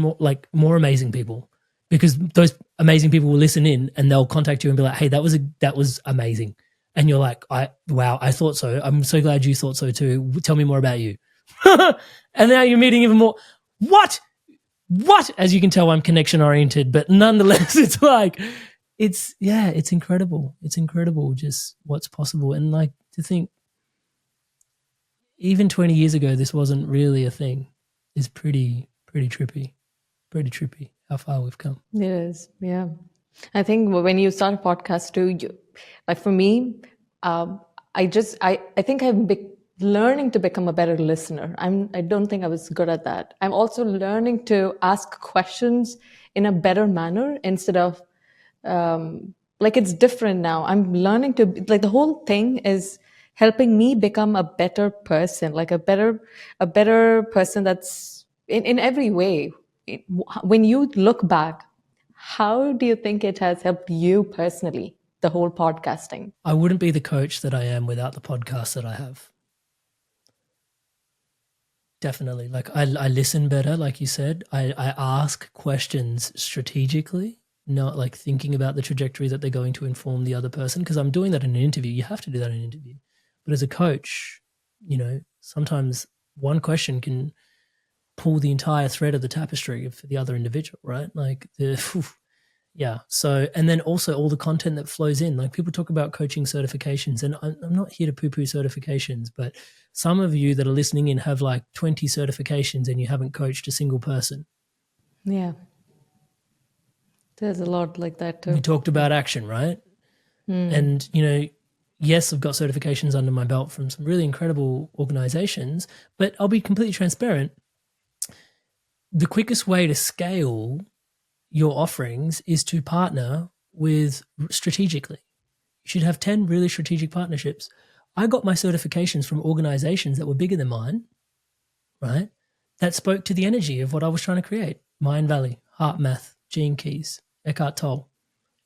[SPEAKER 1] more amazing people, because those amazing people will listen in and they'll contact you and be like, hey, that was amazing. And you're like, wow, I thought so. I'm so glad you thought so too. Tell me more about you. And now you're meeting even more. What? As you can tell, I'm connection oriented, but nonetheless, it's like, it's incredible. It's incredible just what's possible. And like to think even 20 years ago, this wasn't really a thing is pretty trippy how far we've come.
[SPEAKER 2] It is, yeah. I think when you start a podcast too, like for me, I think I'm learning to become a better listener. I don't think I was good at that. I'm also learning to ask questions in a better manner instead of like it's different now. I'm learning to like the whole thing is helping me become a better person, like a better person that's in every way. When you look back, how do you think it has helped you personally, the whole podcasting?
[SPEAKER 1] I wouldn't be the coach that I am without the podcast that I have. Definitely. Like I listen better, like you said. I ask questions strategically, not like thinking about the trajectory that they're going to inform the other person, because I'm doing that in an interview. You have to do that in an interview. But as a coach, sometimes one question can pull the entire thread of the tapestry for the other individual, right? Like yeah. So, and then also all the content that flows in, like people talk about coaching certifications, and I'm not here to poo-poo certifications, but some of you that are listening in have like 20 certifications and you haven't coached a single person.
[SPEAKER 2] Yeah. There's a lot like that too.
[SPEAKER 1] We talked about action, right? And, yes, I've got certifications under my belt from some really incredible organizations, but I'll be completely transparent. The quickest way to scale your offerings is to partner with strategically. You should have 10 really strategic partnerships. I got my certifications from organizations that were bigger than mine, right? That spoke to the energy of what I was trying to create. Mindvalley, Heart Math, Gene Keys, Eckhart Tolle.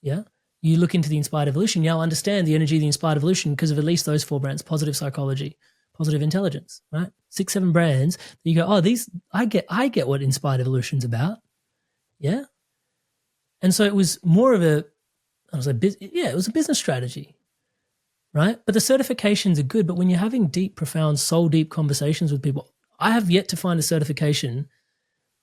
[SPEAKER 1] Yeah. You look into the Inspired Evolution, you'll understand the energy of the Inspired Evolution because of at least those 4 brands: positive psychology, positive intelligence, right? 6, 7 brands that you go, oh, these, I get what Inspired Evolution's about. Yeah. And so it was more of it was a business strategy, right? But the certifications are good, but when you're having deep, profound, soul deep conversations with people, I have yet to find a certification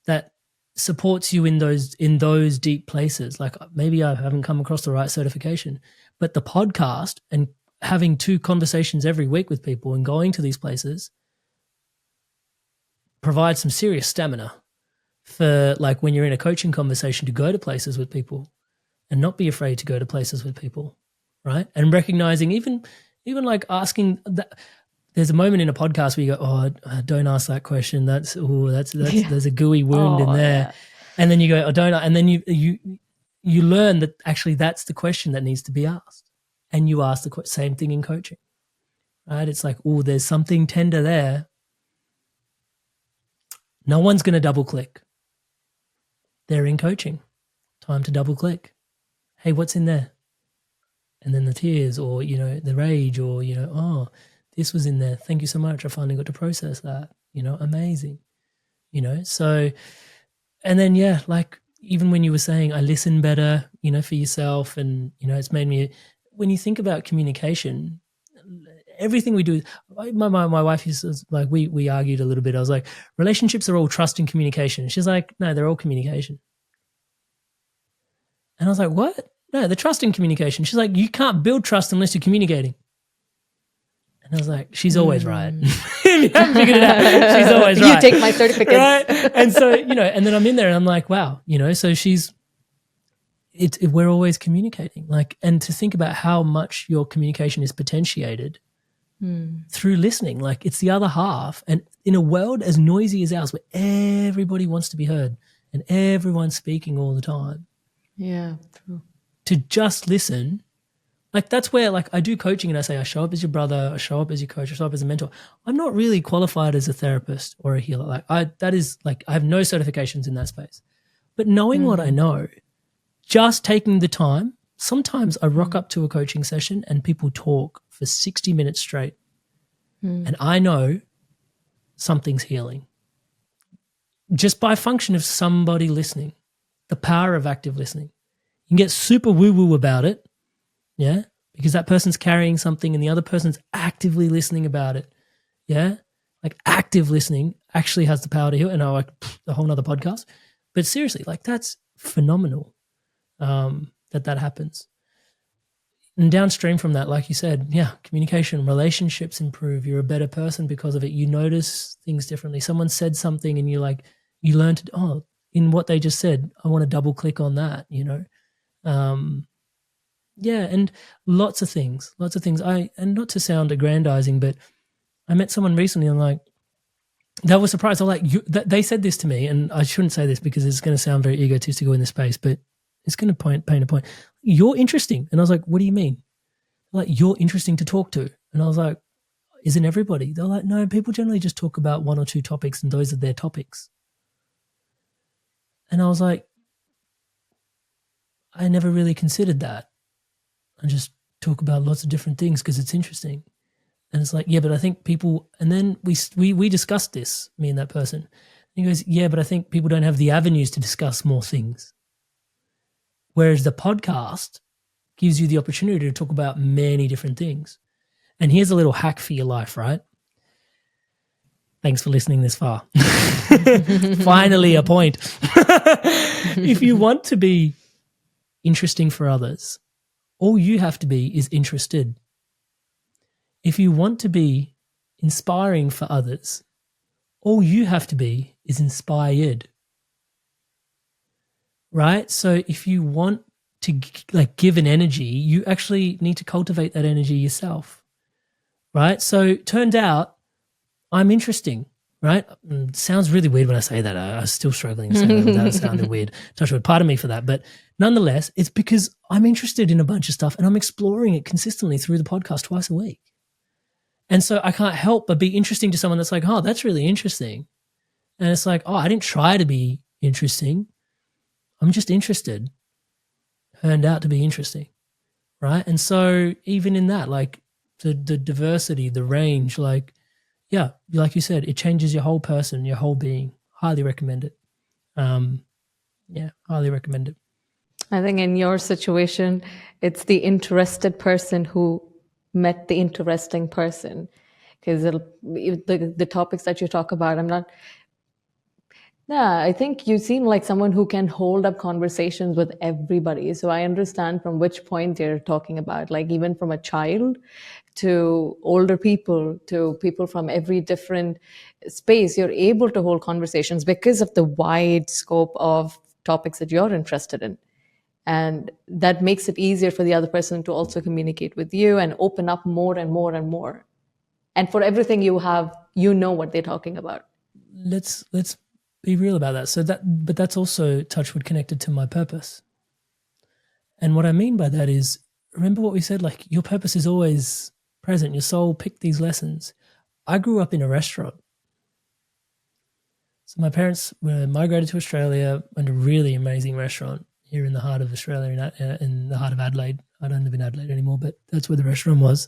[SPEAKER 1] that supports you in those deep places. Like maybe I haven't come across the right certification, but the podcast and having 2 conversations every week with people and going to these places provides some serious stamina for, like, when you're in a coaching conversation, to go to places with people and not be afraid to go to places with people, right? And recognizing even like asking that. There's a moment in a podcast where you go, oh, don't ask that question. That's there's a gooey wound in there. Yeah. And then you go, oh, don't. And then you learn that actually that's the question that needs to be asked. And you ask the same thing in coaching, right? It's like, oh, there's something tender there. No one's going to double click. They're in coaching. Time to double click. Hey, what's in there? And then the tears, or, the rage, or, oh, this was in there. Thank you so much. I finally got to process that. Amazing. So, and then, yeah, like even when you were saying I listen better, for yourself, and, it's made me, when you think about communication, everything we do, my wife used to, like, we argued a little bit. I was like, relationships are all trust and communication. She's like, no, they're all communication. And I was like, what? No, they're trust and communication. She's like, you can't build trust unless you're communicating. And I was like, she's always right. If you haven't figured it out, she's always right.
[SPEAKER 2] You take my certificate.
[SPEAKER 1] Right? And so, and then I'm in there and I'm like, wow, so we're always communicating. Like, and to think about how much your communication is potentiated through listening, like it's the other half. And in a world as noisy as ours, where everybody wants to be heard and everyone's speaking all the time.
[SPEAKER 2] Yeah, true.
[SPEAKER 1] To just listen. Like that's where, like, I do coaching and I say I show up as your brother, I show up as your coach, I show up as a mentor. I'm not really qualified as a therapist or a healer. Like I have no certifications in that space. But knowing what I know, just taking the time, sometimes I rock up to a coaching session and people talk for 60 minutes straight. And I know something's healing. Just by function of somebody listening, the power of active listening. You can get super woo-woo about it. Yeah, because that person's carrying something and the other person's actively listening about it. Yeah, like active listening actually has the power to heal. And like a whole nother podcast. But seriously, like that's phenomenal that happens. And downstream from that, like you said, yeah, communication, relationships improve. You're a better person because of it. You notice things differently. Someone said something and you learn to, in what they just said, I want to double click on that, Yeah, and lots of things. And not to sound aggrandizing, but I met someone recently and like, they were surprised. They're like, they said this to me, and I shouldn't say this because it's going to sound very egotistical in this space, but it's going to paint a point. You're interesting. And I was like, what do you mean? Like, you're interesting to talk to. And I was like, isn't everybody? They're like, no, people generally just talk about 1 or 2 topics and those are their topics. And I was like, I never really considered that. I just talk about lots of different things because it's interesting. And it's like, yeah, but I think people, and then we discussed this, me and that person. And he goes, yeah, but I think people don't have the avenues to discuss more things. Whereas the podcast gives you the opportunity to talk about many different things. And here's a little hack for your life, right? Thanks for listening this far. Finally a point. If you want to be interesting for others, all you have to be is interested. If you want to be inspiring for others, all you have to be is inspired. Right? So if you want to give an energy, you actually need to cultivate that energy yourself. Right? So turns out I'm interesting. Right? It sounds really weird when I say that. I was still struggling to say that. That sounded weird. Touch wood. Pardon me for that. But nonetheless, it's because I'm interested in a bunch of stuff and I'm exploring it consistently through the podcast twice a week. And so I can't help but be interesting to someone that's like, oh, that's really interesting. And it's like, oh, I didn't try to be interesting. I'm just interested. Turned out to be interesting. Right? And so even in that, like the diversity, the range, like, yeah, like you said, it changes your whole person, your whole being. Highly recommend it. Yeah, highly recommend it.
[SPEAKER 2] I think in your situation, it's the interested person who met the interesting person, because the topics that you talk about, Yeah, I think you seem like someone who can hold up conversations with everybody. So I understand from which point you're talking about, like even from a child to older people to people from every different space, you're able to hold conversations because of the wide scope of topics that you're interested in. And that makes it easier for the other person to also communicate with you and open up more and more and more. And for everything you have, you know what they're talking about.
[SPEAKER 1] Let's be real about that. But that's also touchwood connected to my purpose. And what I mean by that is, remember what we said, like your purpose is always present. Your soul picked these lessons. I grew up in a restaurant. So my parents were migrated to Australia, and a really amazing restaurant here in the heart of Australia, in the heart of Adelaide. I don't live in Adelaide anymore, but that's where the restaurant was.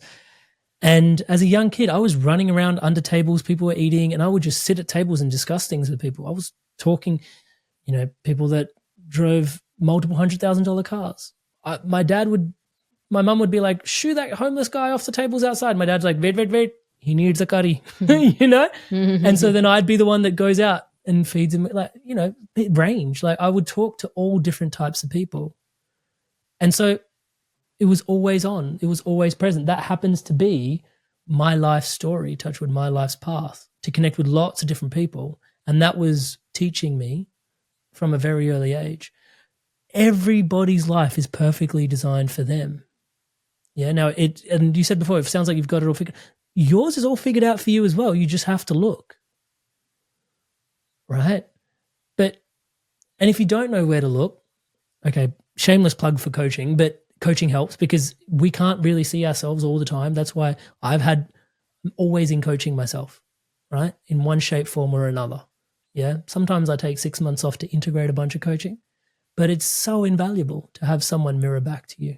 [SPEAKER 1] And as a young kid, I was running around under tables, people were eating, and I would just sit at tables and discuss things with people. I was talking, people that drove multiple $100,000 cars. My mum would be like, shoo that homeless guy off the tables outside. My dad's like, wait, he needs a curry, And so then I'd be the one that goes out and feeds him, range. Like I would talk to all different types of people. And so it was always on. It was always present. That happens to be my life story, touchwood, my life's path, to connect with lots of different people. And that was teaching me from a very early age. Everybody's life is perfectly designed for them. Yeah. Now and you said before, it sounds like you've got it all figured. Yours is all figured out for you as well. You just have to look. Right? And if you don't know where to look, okay, shameless plug for coaching, but coaching helps because we can't really see ourselves all the time. That's why I'm always in coaching myself, right? In one shape, form or another. Yeah. Sometimes I take 6 months off to integrate a bunch of coaching, but it's so invaluable to have someone mirror back to you,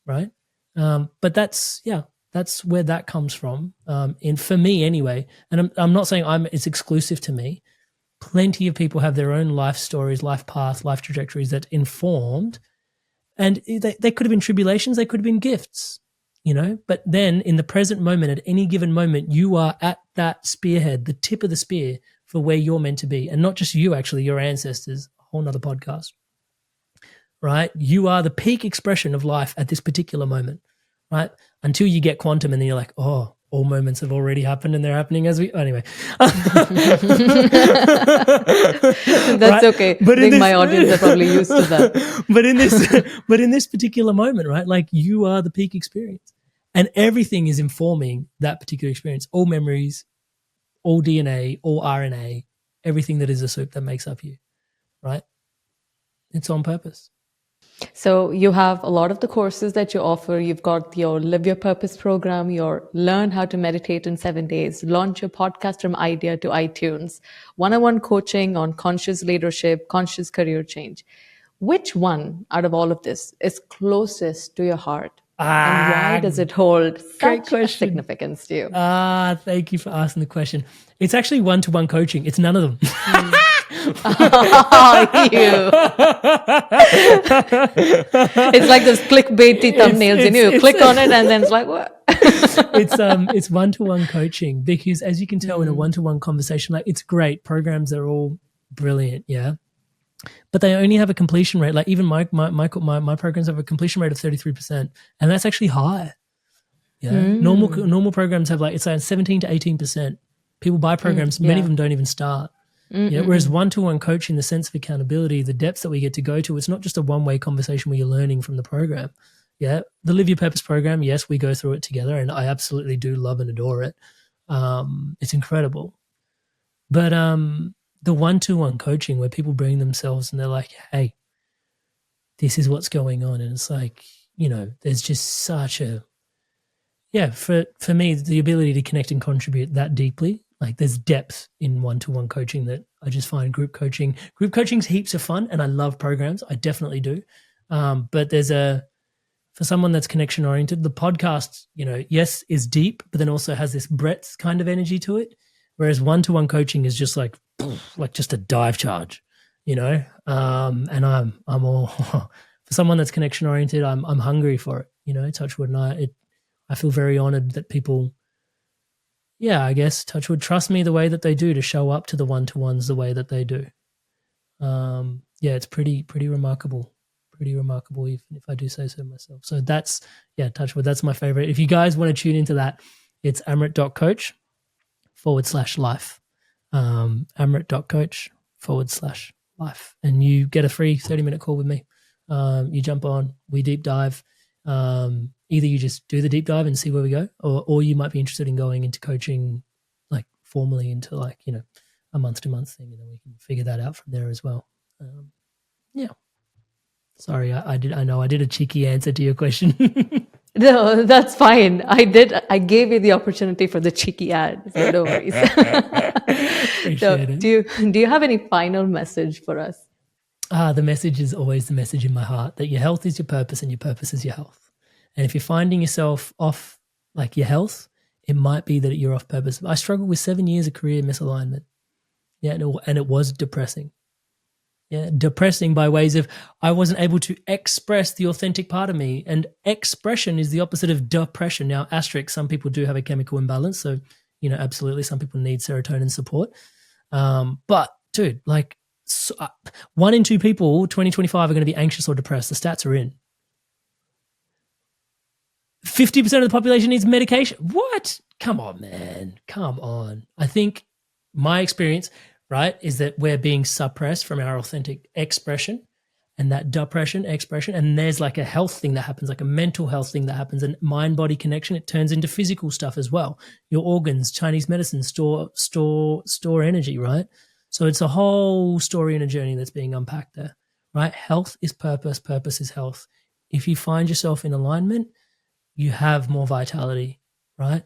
[SPEAKER 1] right? But that's where that comes from. For me anyway, and I'm not saying it's exclusive to me. Plenty of people have their own life stories, life path, life trajectories that informed, and they could have been tribulations, they could have been gifts, but then in the present moment, at any given moment, you are at that spearhead, the tip of the spear for where you're meant to be. And not just you, actually, your ancestors, a whole nother podcast, right? You are the peak expression of life at this particular moment, right? Until you get quantum and then you're like, oh, all moments have already happened and they're happening anyway.
[SPEAKER 2] That's right? Okay. But I think my audience are probably used to that.
[SPEAKER 1] But in this particular moment, right? Like you are the peak experience and everything is informing that particular experience. All memories, all DNA, all RNA, everything that is a soup that makes up you, right? It's on purpose.
[SPEAKER 2] So you have a lot of the courses that you offer. You've got your Live Your Purpose program, your Learn How to Meditate in 7 Days, launch your podcast from idea to iTunes, one-on-one coaching on conscious leadership, conscious career change. Which one out of all of this is closest to your heart? And why does it hold such a significance to you?
[SPEAKER 1] Thank you for asking the question. It's actually one-to-one coaching. It's none of them.
[SPEAKER 2] It's like those clickbaity thumbnails, you click on it and then it's like, what?
[SPEAKER 1] It's one-to-one coaching because as you can tell in a one-to-one conversation, like it's great. Programs are all brilliant, yeah. But they only have a completion rate. Like even my programs have a completion rate of 33%, and that's actually high. Yeah, normal programs have it's like 17 to 18%. People buy programs, many of them don't even start. Yeah, whereas one-to-one coaching, the sense of accountability, the depths that we get to go to, it's not just a one-way conversation where you're learning from the program. Yeah, the Live Your Purpose program, yes, we go through it together, and I absolutely do love and adore it. It's incredible. But the one-to-one coaching where people bring themselves and they're like, hey, this is what's going on. And it's like, there's just such a, for me, the ability to connect and contribute that deeply, like there's depth in one-to-one coaching that I just find group coaching's heaps of fun. And I love programs. I definitely do. But for someone that's connection oriented, the podcast, yes, is deep, but then also has this breadth kind of energy to it. Whereas one-to-one coaching is just like just a dive charge, and I'm all for someone that's connection oriented. I'm hungry for it, touchwood, and I feel very honored that people, I guess touchwood, trust me the way that they do to show up to the one-to-ones the way that they do. It's pretty remarkable. Pretty remarkable, even if I do say so myself. So that's, touch wood, that's my favorite. If you guys want to tune into that, it's amrit.coach/life. Amrit.coach/life. And you get a free 30-minute call with me. You jump on, we deep dive. Either you just do the deep dive and see where we go, or you might be interested in going into coaching, like formally into like, a month-to-month thing, and then we can figure that out from there as well. Sorry, I know I did a cheeky answer to your question.
[SPEAKER 2] No, that's fine. I gave you the opportunity for the cheeky ad, so no worries.
[SPEAKER 1] Appreciate it.
[SPEAKER 2] Do you have any final message for us?
[SPEAKER 1] The message is always the message in my heart, that your health is your purpose and your purpose is your health. And if you're finding yourself off, like your health, it might be that you're off purpose. I struggled with 7 years of career misalignment. And it was depressing. Depressing by ways of I wasn't able to express the authentic part of me. And expression is the opposite of depression. Now, asterisk, some people do have a chemical imbalance. So, absolutely, some people need serotonin support. But, dude, like 1 in 2 people, 2025, are going to be anxious or depressed. The stats are in. 50% of the population needs medication. What? Come on, man. Come on. I think my experience, right, is that we're being suppressed from our authentic expression, and that depression, expression, and there's like a health thing that happens, like a mental health thing that happens, and mind-body connection, it turns into physical stuff as well. Your organs, Chinese medicine, store energy, right? So it's a whole story and a journey that's being unpacked there, right? Health is purpose, purpose is health. If you find yourself in alignment, you have more vitality, right?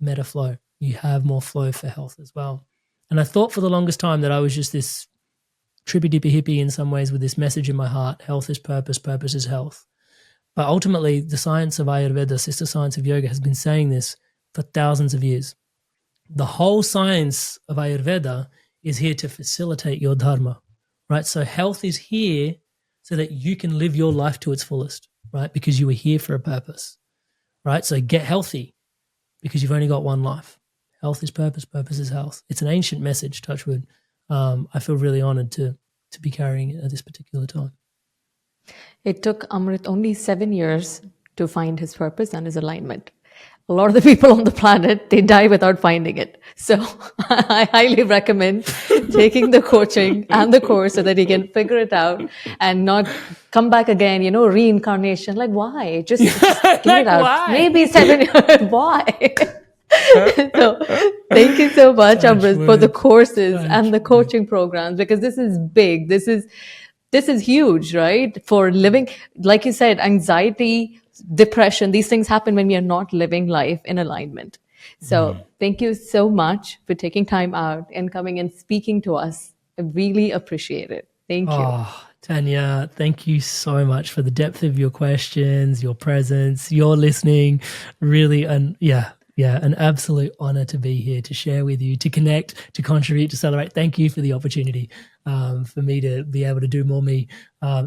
[SPEAKER 1] Meta flow. You have more flow for health as well. And I thought for the longest time that I was just this trippy-dippy hippie in some ways with this message in my heart, health is purpose, purpose is health. But ultimately, the science of Ayurveda, sister science of yoga, has been saying this for thousands of years. The whole science of Ayurveda is here to facilitate your dharma, right? So health is here so that you can live your life to its fullest, right? Because you were here for a purpose, right? So get healthy because you've only got one life. Health is purpose, purpose is health. It's an ancient message, touch wood. I feel really honored to be carrying it at this particular time.
[SPEAKER 2] It took Amrit only 7 years to find his purpose and his alignment. A lot of the people on the planet, they die without finding it. So I highly recommend taking the coaching and the course so that he can figure it out and not come back again, reincarnation. Like, why? Just get it out.
[SPEAKER 1] Why?
[SPEAKER 2] Maybe 7 years. Why? So thank you so much, Amrit, for the courses and the coaching programs, because this is big. This is huge, right? For living, like you said, anxiety, depression, these things happen when we are not living life in alignment. So thank you so much for taking time out and coming and speaking to us. I really appreciate it. Thank you.
[SPEAKER 1] Oh, Tanya, thank you so much for the depth of your questions, your presence, your listening. Really, an absolute honor to be here, to share with you, to connect, to contribute, to celebrate. Thank you for the opportunity for me to be able to do more me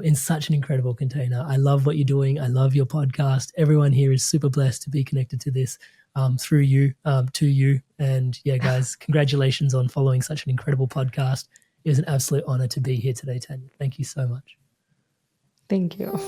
[SPEAKER 1] in such an incredible container. I love what you're doing. I love your podcast. Everyone here is super blessed to be connected to this through you, to you. And guys, congratulations on following such an incredible podcast. It was an absolute honor to be here today, Tanya. Thank you so much.
[SPEAKER 2] Thank you.